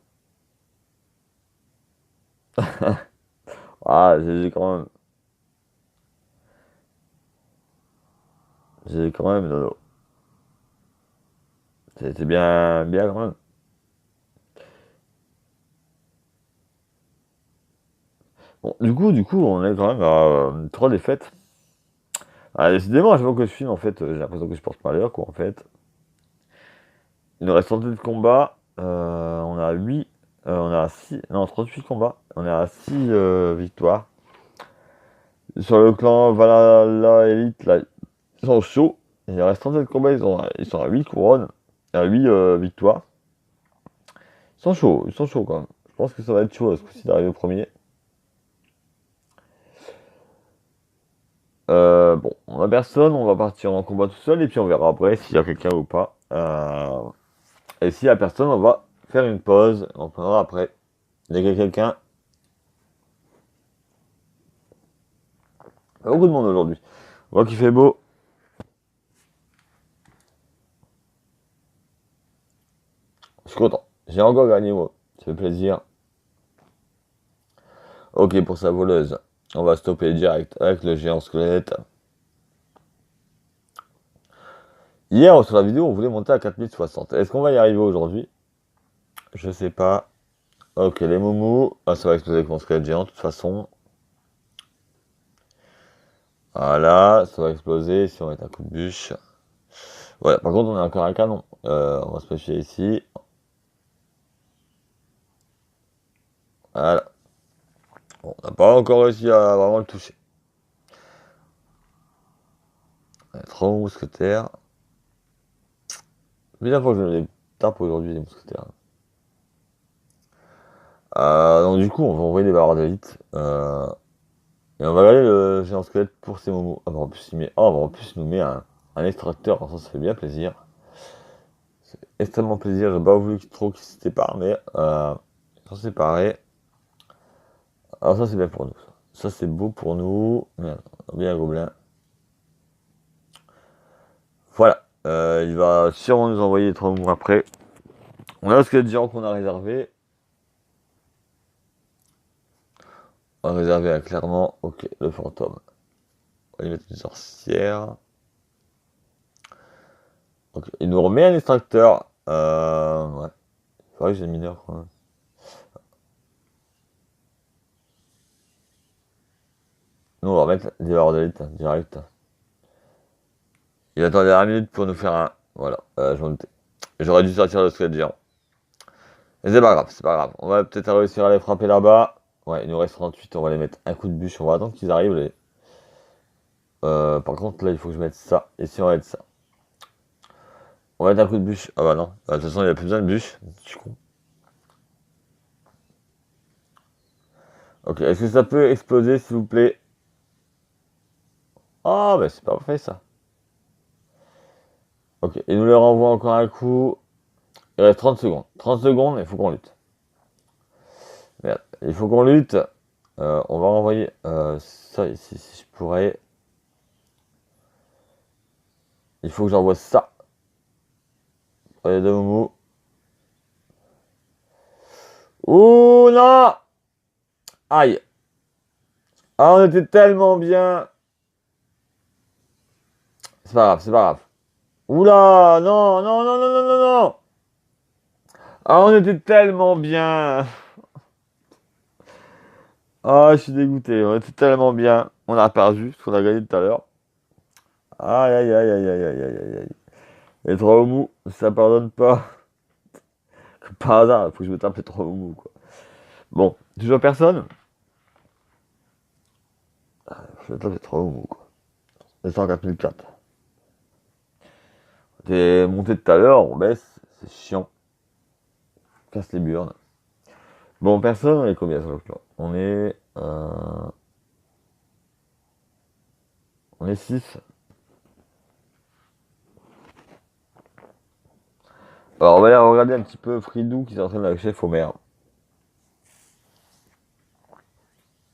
Ah, GG quand même. GG quand même, Nono. C'était bien, bien quand même. Bon, du coup, on est quand même à 3 défaites. Ah, décidément, à chaque fois que je filme, en fait, j'ai l'impression que je porte malheur, quoi, en fait. Il nous reste 100 de combat. On a 8. On a 6. Non, 38 combats. On est à 6 victoires. Sur le clan Valhalla Elite, là, ils sont chauds. Il reste 37 combats, ils sont à 8 couronnes. À 8 victoires. Ils sont chauds quand même. Je pense que ça va être chaud ce coup-ci d'arriver au premier. Bon, on a personne, on va partir en combat tout seul et puis on verra après s'il y a quelqu'un ou pas. Et s'il y a personne, on va faire une pause. On prendra après. Dès qu'il y a quelqu'un. Il y a beaucoup de monde aujourd'hui. On voit qu'il fait beau. Je suis content. J'ai encore gagné, moi. Ça fait plaisir. Ok, pour sa voleuse. On va stopper direct avec le géant squelette. Hier, sur la vidéo, on voulait monter à 4060. Est-ce qu'on va y arriver aujourd'hui? Je sais pas. Ok, les moumous. Ah, ça va exploser avec mon squelette géant, de toute façon. Voilà, ça va exploser si on met un coup de bûche. Voilà, par contre, on a encore un canon. On va se pêcher ici. Voilà. Bon, on n'a pas encore réussi à vraiment le toucher. 3 mousquetaires. Bien fois que je les tape aujourd'hui, les mousquetaires. Donc du coup, on va envoyer des barres d'élite. Et on va regarder le géant squelette pour ses momos. Ah bah en plus, en plus, il nous met un extracteur. Alors ça fait bien plaisir. C'est extrêmement plaisir. J'ai pas voulu trop qu'ils se séparent, mais ils sont séparés. Alors ça, c'est bien pour nous. Ça, c'est beau pour nous. Merde, on a bien un gobelin. Voilà. Il va sûrement nous envoyer 3 mois après. On a le squelette géant qu'on a réservé. On va réserver à clairement. Ok, le fantôme. On va y mettre une sorcière. Ok, il nous remet un extracteur. Ouais. Il faudrait que j'ai le mineur quand même. Nous, on va remettre des barres d'élite direct. Il attend dernière minute pour nous faire un. Voilà, je m'en doutais. J'aurais dû sortir le squelette géant. Mais c'est pas grave, c'est pas grave. On va peut-être réussir à les frapper là-bas. Ouais, il nous reste 38, on va les mettre un coup de bûche. On va attendre qu'ils arrivent. Par contre, là, il faut que je mette ça. Et si on va mettre ça. On va mettre un coup de bûche. Ah bah non. De toute façon, il n'y a plus besoin de bûche. Je suis con. Ok, est-ce que ça peut exploser, s'il vous plaît? Ah, bah c'est parfait ça. Ok, il nous le renvoie encore un coup. Il reste 30 secondes. 30 secondes, il faut qu'on lutte. Merde, il faut qu'on lutte. On va renvoyer ça ici, si je pourrais. Il faut que j'envoie ça. Allez, de Moumou. Ouh, non! Aïe. Ah, on était tellement bien. C'est pas grave, c'est pas grave. Oula, non, non, non, non, non, non, non. Ah, on était tellement bien. Ah, je suis dégoûté. On était tellement bien. On a perdu, parce qu'on a gagné tout à l'heure. Aïe, aïe, aïe, aïe, aïe, aïe, aïe, aïe. Les trois mou, ça pardonne pas. Comme par hasard, faut que je me tape les trois mou, quoi. Bon, toujours personne. Je me tape les trois mou, quoi. 204 004. T'es monté tout à l'heure, on baisse. C'est chiant. Casse les burnes. Bon, personne, on est combien sur le clan? On est 6. Alors, on va aller regarder un petit peu Fridou qui s'entraîne avec Chef Omer.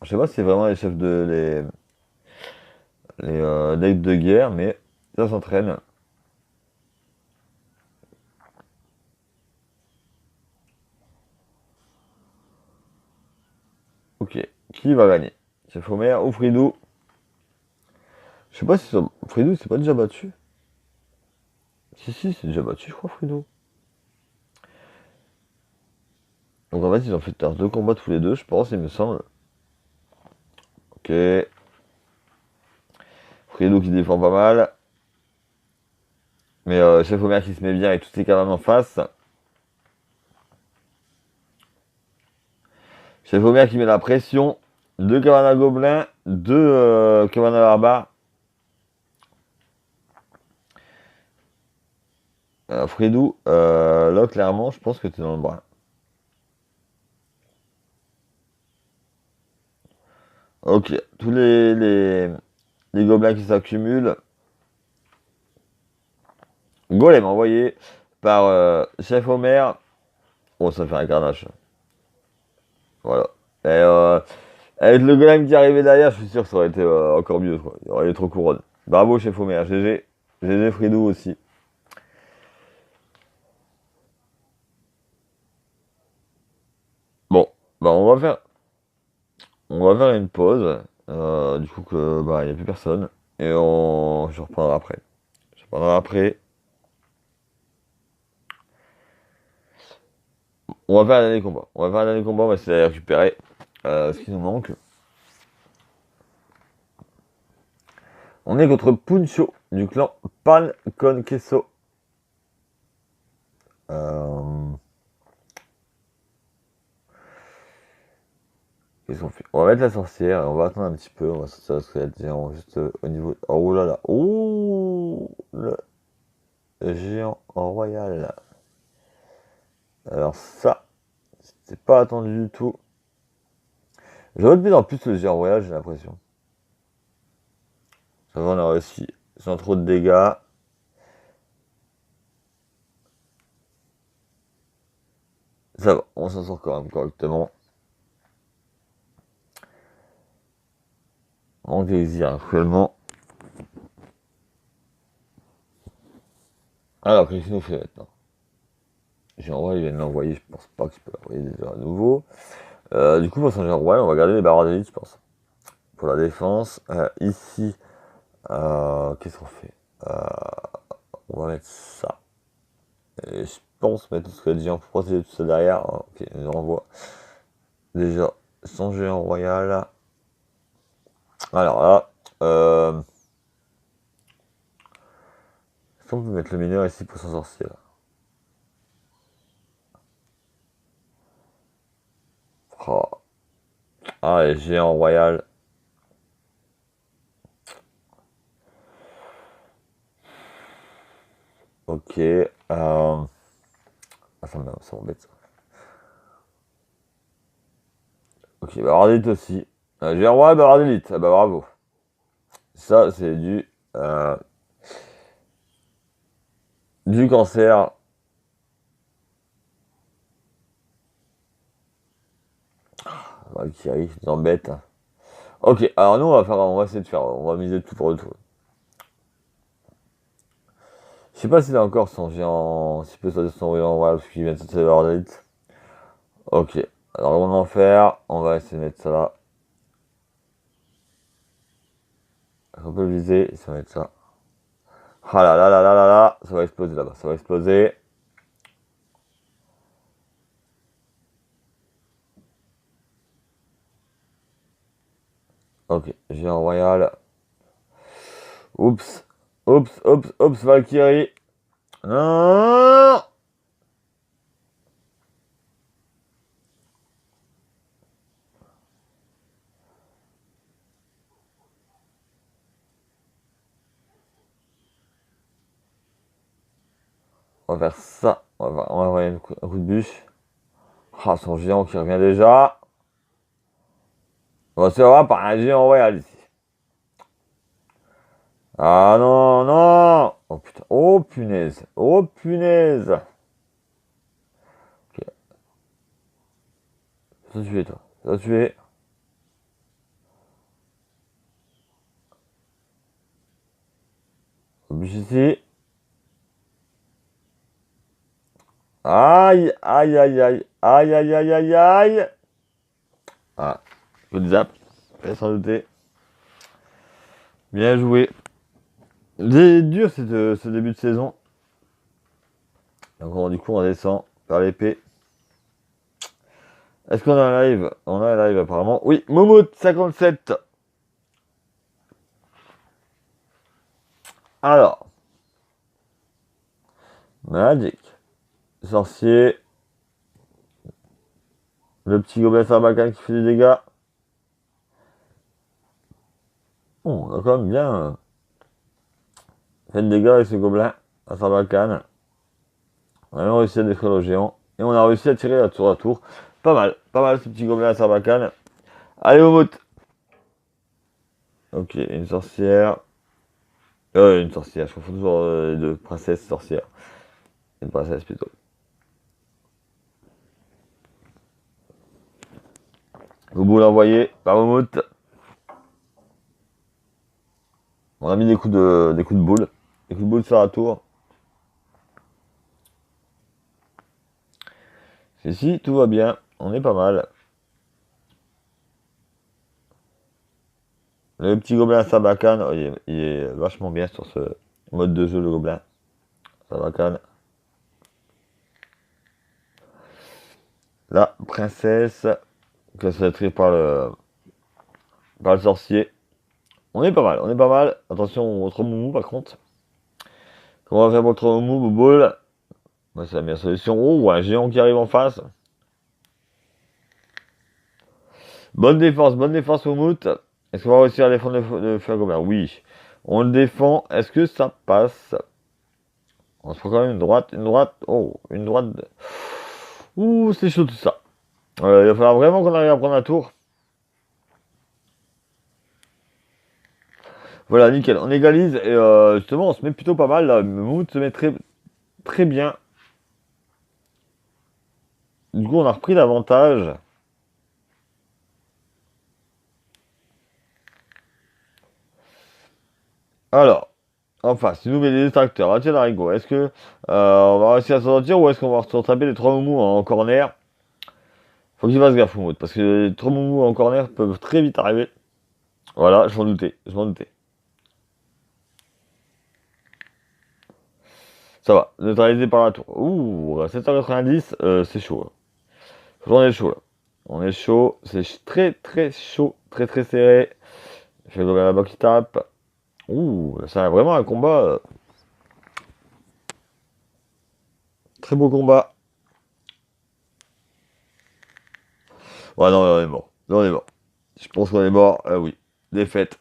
Je sais pas si c'est vraiment les chefs les decks de guerre, mais ça s'entraîne. Ok, qui va gagner? Chef Omer ou Fridou? Je sais pas si Fridou s'est pas déjà battu. Si, c'est déjà battu, je crois, Fridou. Donc en fait, ils ont fait deux combats tous les deux, je pense, il me semble. Ok. Fridou qui défend pas mal. Mais Chef Omer qui se met bien avec tous ses cabanes en face. Chef Omer qui met la pression. Deux cabanes à gobelins, deux cabanes à barbares. Fridou, là clairement, je pense que t'es dans le bras. Ok, tous les gobelins qui s'accumulent. Golem envoyé par Chef Omer. Oh, ça fait un carnage. Voilà. Et, avec le golem qui arrivait derrière, je suis sûr que ça aurait été encore mieux, quoi. Il aurait eu trop couronne. Bravo, Chef Omer. GG. GG Fridou aussi. Bon, bah on va faire une pause. Du coup que bah il n'y a plus personne. Et je reprendrai après. Je reprendrai après. On va faire un dernier combat. On va faire un dernier combat, on va essayer d'aller récupérer ce qui nous manque. On est contre Puncho du clan Pan Con Queso. Euh, Qu'est-ce qu'on fait? On va mettre la sorcière, on va attendre un petit peu, on va sortir le squelette géant juste au niveau. Oh là là! Oh! Le géant en royal. Alors ça, c'était pas attendu du tout. J'aurais de plus en plus le géant royal, j'ai l'impression. Ça va, on a réussi sans trop de dégâts. Ça va, on s'en sort quand même correctement. On désire actuellement. Alors, qu'est-ce qu'il nous fait maintenant? Géant royal, il vient de l'envoyer, je pense pas qu'il peut l'envoyer déjà à nouveau. Du coup, pour son géant royal, on va garder les barres d'élite, je pense. Pour la défense, ici, qu'est-ce qu'on fait? On va mettre ça. Et je pense mettre tout ce que les géants pour protéger tout ça derrière. Ok, il nous renvoie. Déjà, son géant royal. Alors là, est-ce qu'on peut mettre le mineur ici pour s'en sortir? Oh. Ah, les géants royal. Ok. Ah, ça m'embête ça. Ok, bah Ardélite aussi. Géant royal, bah Ardélite. Ah bah bravo. ça, c'est du cancer. Valkyrie, nous embête. Ok, alors nous, on va essayer de faire, on va miser tout pour le tout. Je sais pas s'il a encore son géant, s'il peut sauter son géant, voilà, parce qu'il vient de sauter leur élite. Ok, alors on va en faire, on va essayer de mettre ça là. On peut le viser, ça va mettre ça. Ah là là là là là là, ça va exploser là-bas, ça va exploser. Ok, géant royal. Oups, oups, oups, oups, Valkyrie. Non. On va faire ça, on va envoyer un coup de bûche. Ah, son géant qui revient déjà. On va se voir par un géant royal ici. Ah non, non. Oh putain, oh punaise, oh punaise. Ok, ça tuer toi, ça tuer. Bûche ici. Aïe, aïe, aïe, aïe, aïe, aïe, aïe, aïe, aïe. Ah, coup de zap, fallait s'en douter. Bien joué. C'est dur ce début de saison. Donc du coup on descend par l'épée. Est-ce qu'on a un live? On a un live apparemment. Oui, Momout57. Alors, Magic. Sorcier. Le petit gobelin sarbacane qui fait des dégâts. Oh, on a quand même bien fait des dégâts avec ce gobelin à sarbacane. On a même réussi à détruire le géant. Et on a réussi à tirer à tour à tour. Pas mal ce petit gobelin à sarbacane. Allez, Momout. Ok, une sorcière. Une sorcière, je confonds toujours de princesse sorcière. Une princesse plutôt. Vous l'envoyez par Momout. On a mis des coups de boule. Des coups de boule sur la tour. Ici, tout va bien. On est pas mal. Le petit gobelin Sarbacane, oh, il est vachement bien sur ce mode de jeu, le gobelin Sarbacane. La princesse, qui se fait tuer par le sorcier. On est pas mal, on est pas mal. Attention au Tromoumou par contre. Comment on va faire pour le Tromoumou, Bouboule? C'est la meilleure solution. Oh, un géant qui arrive en face. Bonne défense Moumout. Est-ce qu'on va réussir à défendre le fer gobelin? Oui. On le défend. Est-ce que ça passe? On se prend quand même une droite. Oh, une droite. Ouh, c'est chaud tout ça. Il va falloir vraiment qu'on arrive à prendre la tour. Voilà, nickel. On égalise et justement, on se met plutôt pas mal là. Moumout se met très, très bien. Du coup, on a repris l'avantage. Alors, enfin, si nous met des détracteurs, ah tiens, Larigot, est-ce que on va réussir à s'en sortir ou est-ce qu'on va se taper les trois moumous en corner? Faut qu'il fasse gaffe, Moumout, parce que les trois moumous en corner peuvent très vite arriver. Voilà, je m'en doutais, je m'en doutais. Ça va, neutralisé par la tour. Ouh, 790, c'est chaud. Là. On est chaud là. On est chaud, c'est très très chaud, très très serré. Je vais go là-bas qui tape. Ouh, c'est vraiment un combat. Très beau combat. Ouais, non, on est mort. Non, on est mort. Je pense qu'on est mort. Oui. Défaite.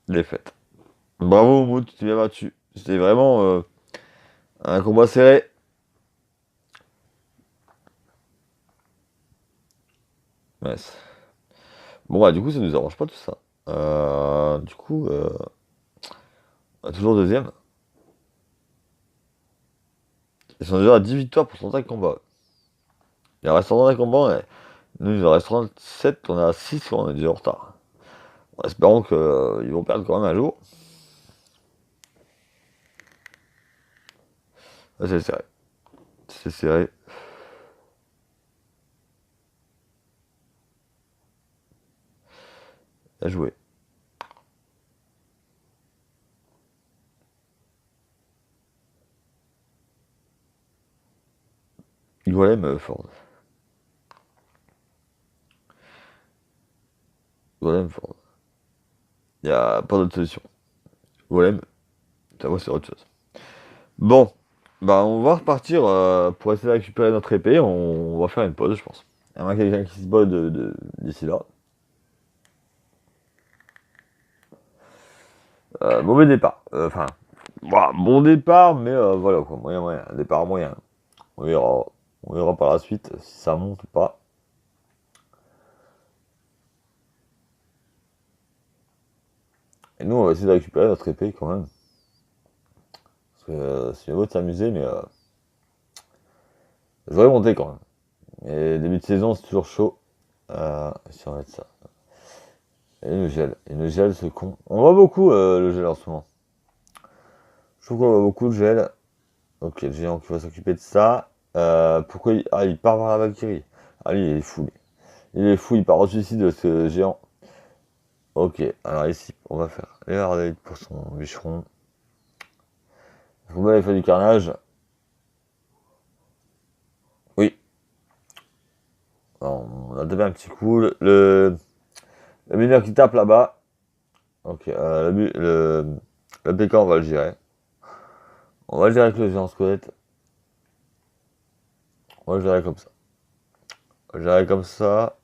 Défaite. Bravo, Mout, tu t'es bien battu. C'était vraiment un combat serré. Mince. Bon, bah, du coup, ça nous arrange pas tout ça. Du coup, on est toujours deuxième. Ils sont déjà à 10 victoires pour 35 combats. Il en reste 35 combats, nous il en reste 37, on est à 6, on est déjà en retard. Espérons qu'ils vont perdre quand même un jour. Ah, c'est serré. C'est serré. Bien joué. Golem Ford. Golem Ford. Il n'y a pas d'autre solution. Golem, ça va, c'est autre chose. Bon, bah on va repartir pour essayer de récupérer notre épée. On va faire une pause, je pense. Il y a quelqu'un qui se bat d'ici là. Mauvais départ. Enfin, bon départ, mais voilà quoi. Moyen, moyen. Départ moyen. On verra par la suite si ça monte ou pas. Et nous, on va essayer de récupérer notre épée quand même. Parce que c'est mieux de s'amuser, mais je voudrais monter quand même. Et début de saison, c'est toujours chaud. Si on va mettre ça. Et il nous gèle ce con. On voit beaucoup le gel en ce moment. Je trouve qu'on voit beaucoup le gel. Ok, le géant qui va s'occuper de ça. Pourquoi il part vers la Valkyrie. Ah, lui, il est fou. Il est fou, il part au suicide de ce géant. Ok, alors ici, on va faire les David pour son bûcheron. Le football, il fait du carnage. Oui. On a tapé un petit coup. Le mineur qui tape là-bas. Ok, le PK, on va le gérer. On va le gérer avec le géant squelette. On va le gérer comme ça. On va le gérer comme ça.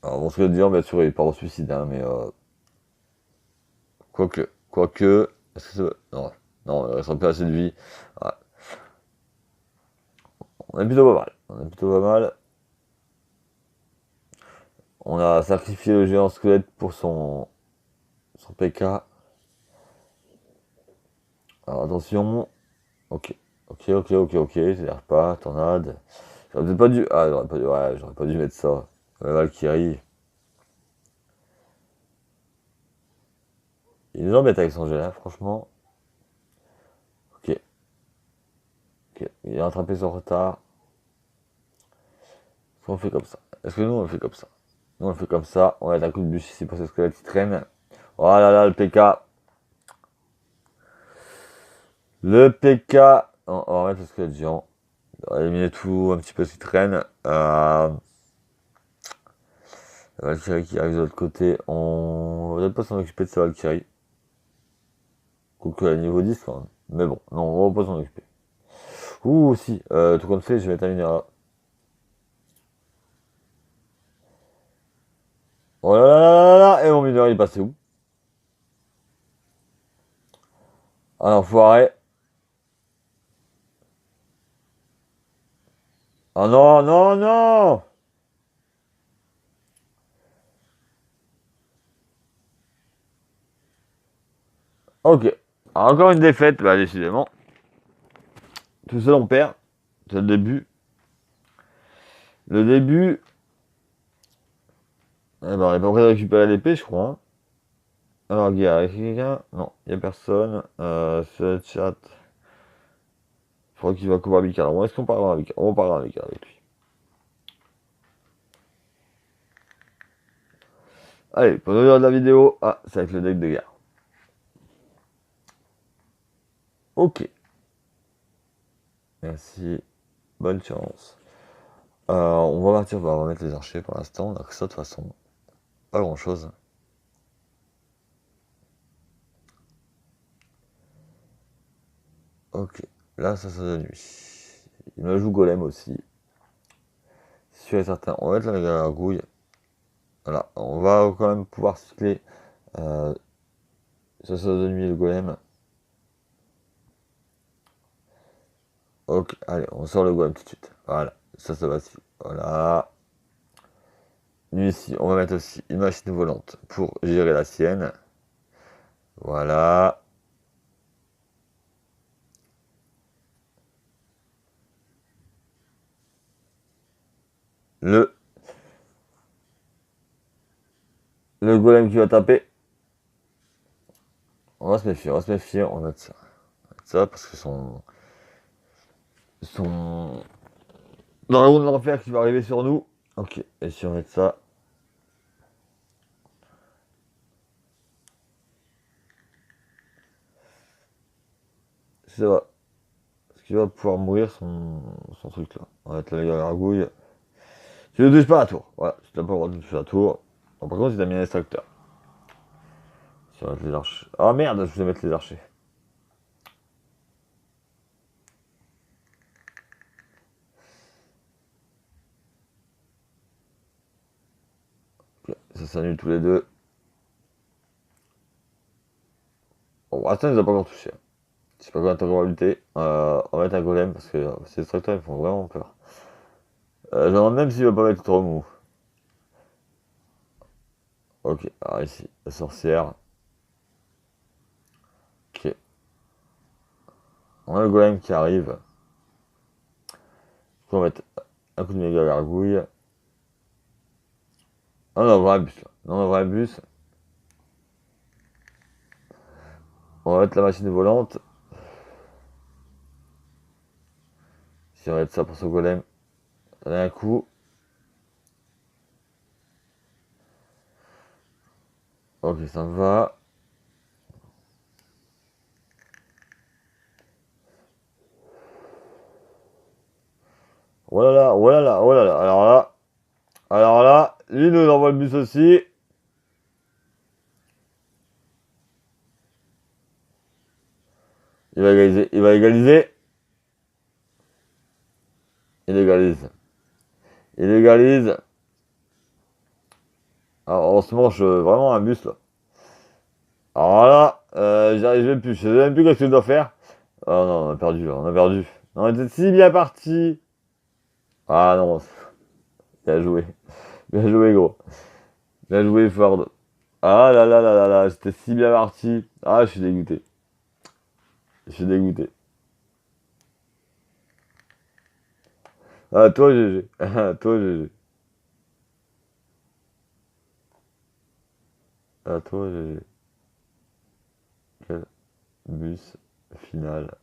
Alors, bon, ce que je veux dire, bien sûr, il part au suicide, hein, mais quoique, est-ce que non, non, il reste pas assez de vie. Ouais. On est plutôt pas mal. On est plutôt pas mal. On a sacrifié le géant squelette pour son PK. Alors attention. Ok. Ok. C'est-à-dire pas, tornade. J'aurais peut-être pas dû. Ah, j'aurais pas dû. Ouais, j'aurais pas dû mettre ça. La Valkyrie. Il nous embête avec son gel, hein, franchement. Ok. Il a rattrapé son retard. Est-ce qu'on fait comme ça? Est-ce que nous on le fait comme ça? Nous on le fait comme ça. On va mettre un coup de bûche ici pour ce squelette qui traîne. Oh là là, le PK. Le PK. On va mettre le squelette géant. On va éliminer tout un petit peu ce qui traîne. La Valkyrie qui arrive de l'autre côté. On va peut-être pas s'en occuper de sa Valkyrie. Quoique à niveau 10 quand même. Mais bon, non, on va pas s'en occuper. Ouh, si. Tout compte fait, je vais mettre un mineur là. Oh là là là là là. Et mon mineur il est passé où? Ah l'enfoiré. Ah non, non, non. Ok. Encore une défaite, bah décidément. Tout seul on perd. C'est le début. Le début. Eh ben, on est pas prêt de récupérer l'épée, je crois, hein. Alors, gars, est-ce qu'il y a quelqu'un? Non, il y a personne. Sur le chat. Je crois qu'il va courir avec Bon, est-ce qu'on parlera avec On va parler avec lui. Allez, pour nous dire de la vidéo. Ah, c'est avec le deck de guerre. Ok. Merci. Bonne chance. On va partir, on va mettre les archers pour l'instant. On a que ça de toute façon. Pas grand chose. Ok. Là, ça de nuit. Il me joue golem aussi. Sûr et certain. On va mettre la gargouille. Voilà. On va quand même pouvoir cycler. Ça de nuit le golem. Ok. Allez, on sort le golem tout de suite. Voilà, ça va aussi. Voilà. Lui ici, on va mettre aussi une machine volante pour gérer la sienne. Voilà. Le, le golem qui va taper. On va se méfier, on va se méfier, on note ça. On note ça parce que son dragon de l'enfer qui va arriver sur nous. Ok, et si on met ça. Ça va. Parce qu'il va pouvoir mourir son truc là. On va mettre la gargouille. Tu ne touches pas à la tour. Voilà, tu n'as pas le droit de toucher à la tour. Bon, par contre, il a mis un extracteur. Si on va mettre les archers. Ah merde, je voulais mettre les archers. Ok, ça s'annule tous les deux. Bon, pour l'instant, il nous a pas encore touché. Je sais pas combien de temps on va lutter. On va mettre un golem parce que ces extracteurs ils font vraiment peur. Je me demande même s'il va pas mettre trop mou. Ok, alors ici, la sorcière. Ok. On a le golem qui arrive. On va mettre un coup de méga gargouille. Ah, on a un vrai bus là. On a un vrai bus. On va mettre la machine volante. Si on va mettre ça pour ce golem. On a un coup. Ok, ça me va. Oh là là, oh là là, oh là là. Alors là, lui nous envoie le bus aussi. Il va égaliser, il va égaliser. Il égalise. Il égalise. Alors, on se mange vraiment un bus là. Alors là, j'y arrive plus. Je sais même plus ce que je dois faire. Oh non, on a perdu là, on a perdu. On était si bien parti. Ah non, bien joué. Bien joué, gros. Bien joué, Ford. Ah là là là là là, j'étais si bien parti. Ah, je suis dégoûté. Je suis dégoûté. Ah, toi, GG. Ah, toi, GG. Ah, toi, GG. Quel bus final.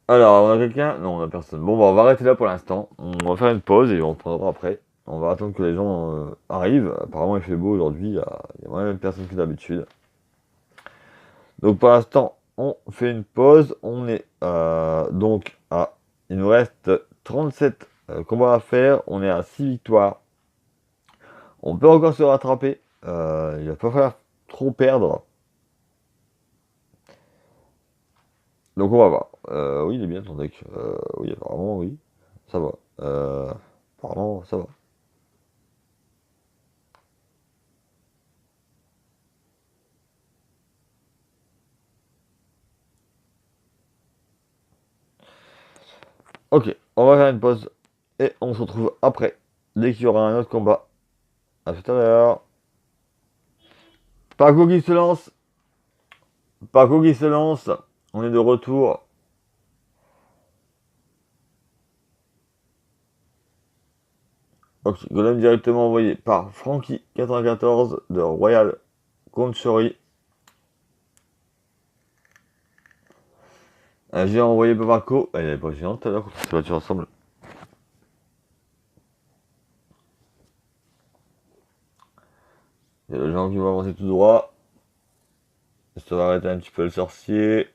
Alors, on a quelqu'un? Non, on a personne. Bon, bah, on va arrêter là pour l'instant. On va faire une pause et on reprendra après. On va attendre que les gens arrivent. Apparemment, il fait beau aujourd'hui. Il y a moins de personnes que d'habitude. Donc, pour l'instant, on fait une pause. On est donc à. Il nous reste 37 combats à faire. On est à 6 victoires. On peut encore se rattraper. Il va pas falloir trop perdre. Donc, on va voir. Oui, il est bien ton deck. Oui, apparemment, oui. Ça va. Apparemment, ça va. Ok, on va faire une pause et on se retrouve après, dès qu'il y aura un autre combat. A tout à l'heure. Paco qui se lance. Paco qui se lance. On est de retour. Ok, Golem directement envoyé par Frankie94 de Royal Conchory. Un géant envoyé par Paco. Il n'y avait pas géant tout à l'heure quand on s'est battu ensemble. Il y a le géant qui va avancer tout droit. Ça va arrêter un petit peu le sorcier.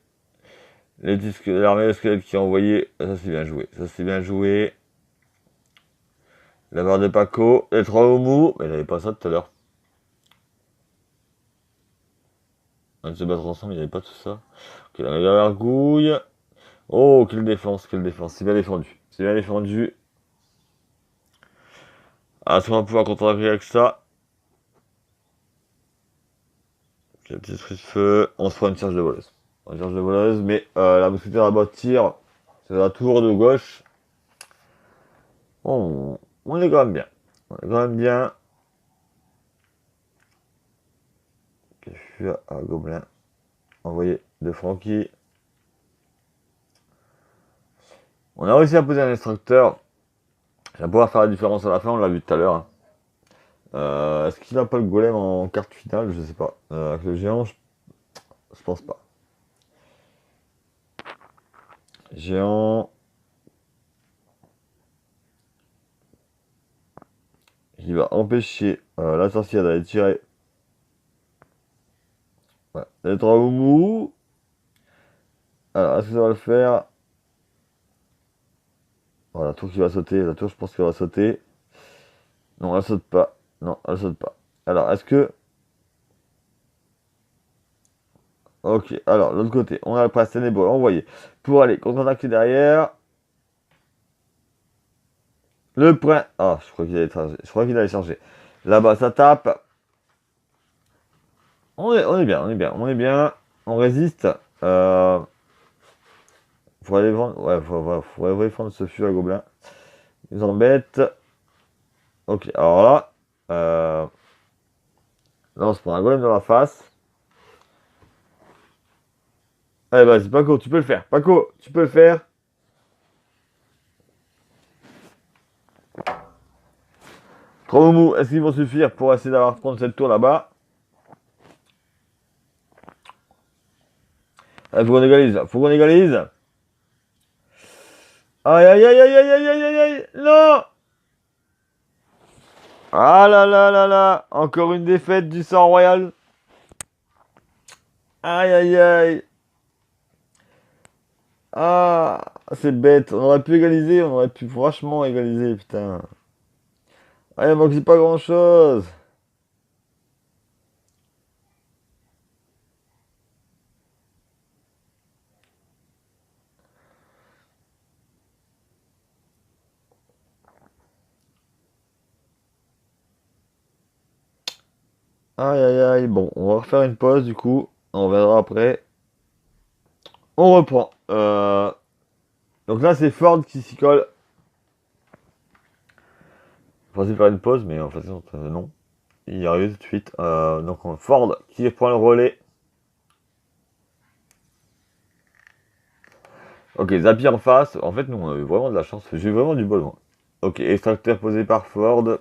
L'armée de squelettes qui a envoyé. Ça c'est bien joué. Ça c'est bien joué. La barre de Paco. Les trois houmous. Mais il n'avait pas ça tout à l'heure. On va se battre ensemble, il n'y avait pas tout ça. Ok, la méga gargouille. Oh, quelle défense, quelle défense. C'est bien défendu. C'est bien défendu. Ah, est-ce qu'on va pouvoir contre-attaquer avec ça? Ok, petit esprit de feu. On se prend une charge de voleuse. Recherche de voleuse, mais la mousquetaire à bas de tir, c'est la tour de gauche. On est quand même bien. On est quand même bien. Je suis à Gobelin. Envoyé de Francky. On a réussi à poser un extracteur. Ça va pouvoir faire la différence à la fin, on l'a vu tout à l'heure. Hein. Est-ce qu'il n'a pas le golem en carte finale? Je sais pas. Avec le géant, je pense pas. Géant. Il va empêcher la sorcière d'aller tirer. Ouais. Les trois moumous. Alors, est-ce que ça va le faire? Voilà, la tour qui va sauter. La tour, je pense qu'elle va sauter. Non, elle saute pas. Non, elle saute pas. Alors, est-ce que... Ok, alors, de l'autre côté, on a le prince ténébreux envoyé pour aller contre-attaquer derrière. Le prince... Ah, je crois qu'il allait charger. Je crois qu'il allait charger. Là-bas, ça tape. On est bien, on est bien, on est bien. On résiste. Faut aller vendre... Ouais, faut aller vendre ce fût à gobelin. Ils embêtent. Ok, alors là... Là, on se prend un golem dans la face. Allez, vas-y, Paco, tu peux le faire. Paco, tu peux le faire. Trois moumous, est-ce qu'ils vont suffire pour essayer d'avoir prendre cette tour là-bas? Faut qu'on égalise, faut qu'on égalise. Aïe, aïe, aïe, aïe, aïe, aïe, aïe, aïe, aïe, non! Ah là là là là, encore une défaite du sang royal. Aïe, aïe, aïe. Ah, c'est bête. On aurait pu égaliser, on aurait pu franchement égaliser, putain. Ah, il manque pas grand-chose. Aïe, aïe, aïe. Bon, on va refaire une pause, du coup. On verra après. On reprend. Donc là, c'est Ford qui s'y colle. On va faire une pause, mais en fait, non. Il y arrive tout de suite. Donc Ford qui prend le relais. Ok, Zappy en face. En fait, nous, on a eu vraiment de la chance. J'ai eu vraiment du bol. Ok, extracteur posé par Ford.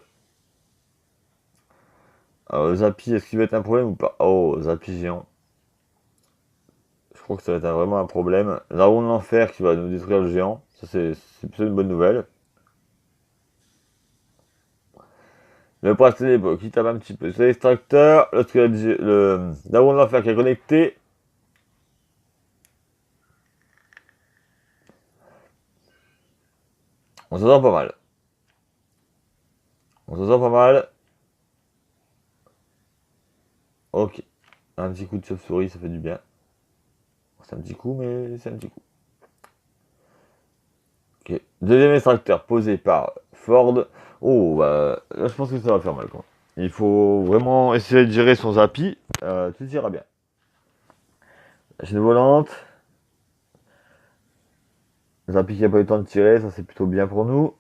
Zappy, est-ce qu'il va être un problème ou pas? Oh, Zappy géant. Je crois que ça va être vraiment un problème. La roue de l'enfer qui va nous détruire le géant. Ça, c'est plutôt une bonne nouvelle. Le prince ténébreux qui tape un petit peu. C'est l'extracteur. La roue de l'enfer qui est connecté. On s'en sent pas mal. On s'en sent pas mal. Ok. Un petit coup de chauve-souris, ça fait du bien. C'est un petit coup, mais c'est un petit coup. Ok. Deuxième extracteur posé par Ford. Oh, bah, là, je pense que ça va faire mal, quoi. Il faut vraiment essayer de gérer son Zappy. Tout ira bien. La chaîne volante. Zappy qui n'a pas eu le temps de tirer, ça c'est plutôt bien pour nous.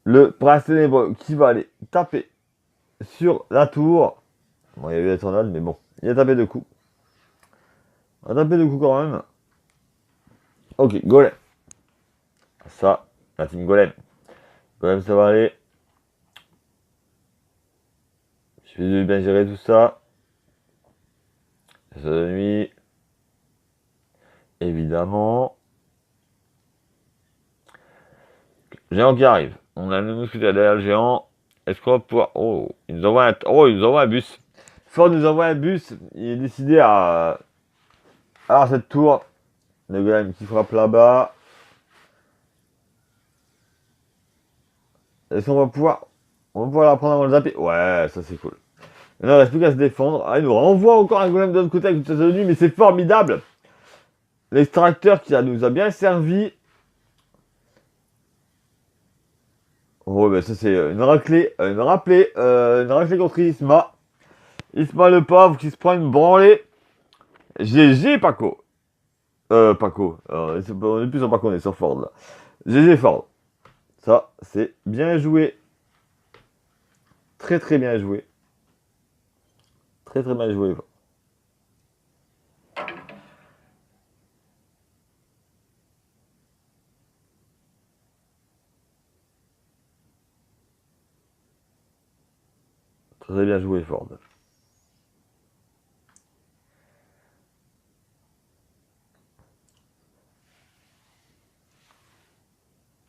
Le prince ténébreux qui va aller taper sur la tour. Bon, il y a eu la tornade, mais bon, il a tapé deux coups. Il a tapé deux coups quand même. Ok, golem. Ça, la team golem. Golem, ça va aller. Je vais bien gérer tout ça. Ça de nuit. Évidemment. Géant qui arrive. On a le mousquetaire derrière le géant. Est-ce qu'on va pouvoir... Oh, il nous envoie un bus. Ford nous envoie un bus. Il est décidé à avoir cette tour. Le golem qui frappe là-bas. Est-ce qu'on va pouvoir... On va pouvoir la prendre avant le zapper? Ouais, ça c'est cool. Il ne reste plus qu'à se défendre. Ah, il nous renvoie encore un golem de l'autre côté avec une chasse de nuit, mais c'est formidable. L'extracteur qui nous a bien servi. Oh, ben ça c'est une raclée contre Isma. Isma le pauvre qui se prend une branlée. GG Paco. Paco. On est plus sur Paco, on est sur Ford là. GG Ford. Ça, c'est bien joué. Très très bien joué. Très très bien joué. Très bien joué Ford.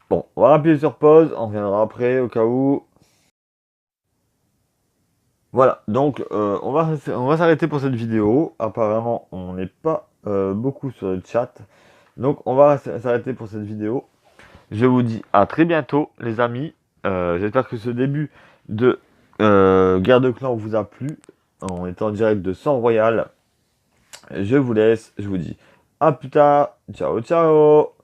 Bon, on va appuyer sur pause, on reviendra après au cas où. Voilà, donc on va s'arrêter pour cette vidéo. Apparemment, on n'est pas beaucoup sur le chat. Donc on va s'arrêter pour cette vidéo. Je vous dis à très bientôt les amis. J'espère que ce début de guerre de clans vous a plu. On est en direct de Sang Royal. Je vous laisse, je vous dis à plus tard. Ciao ciao.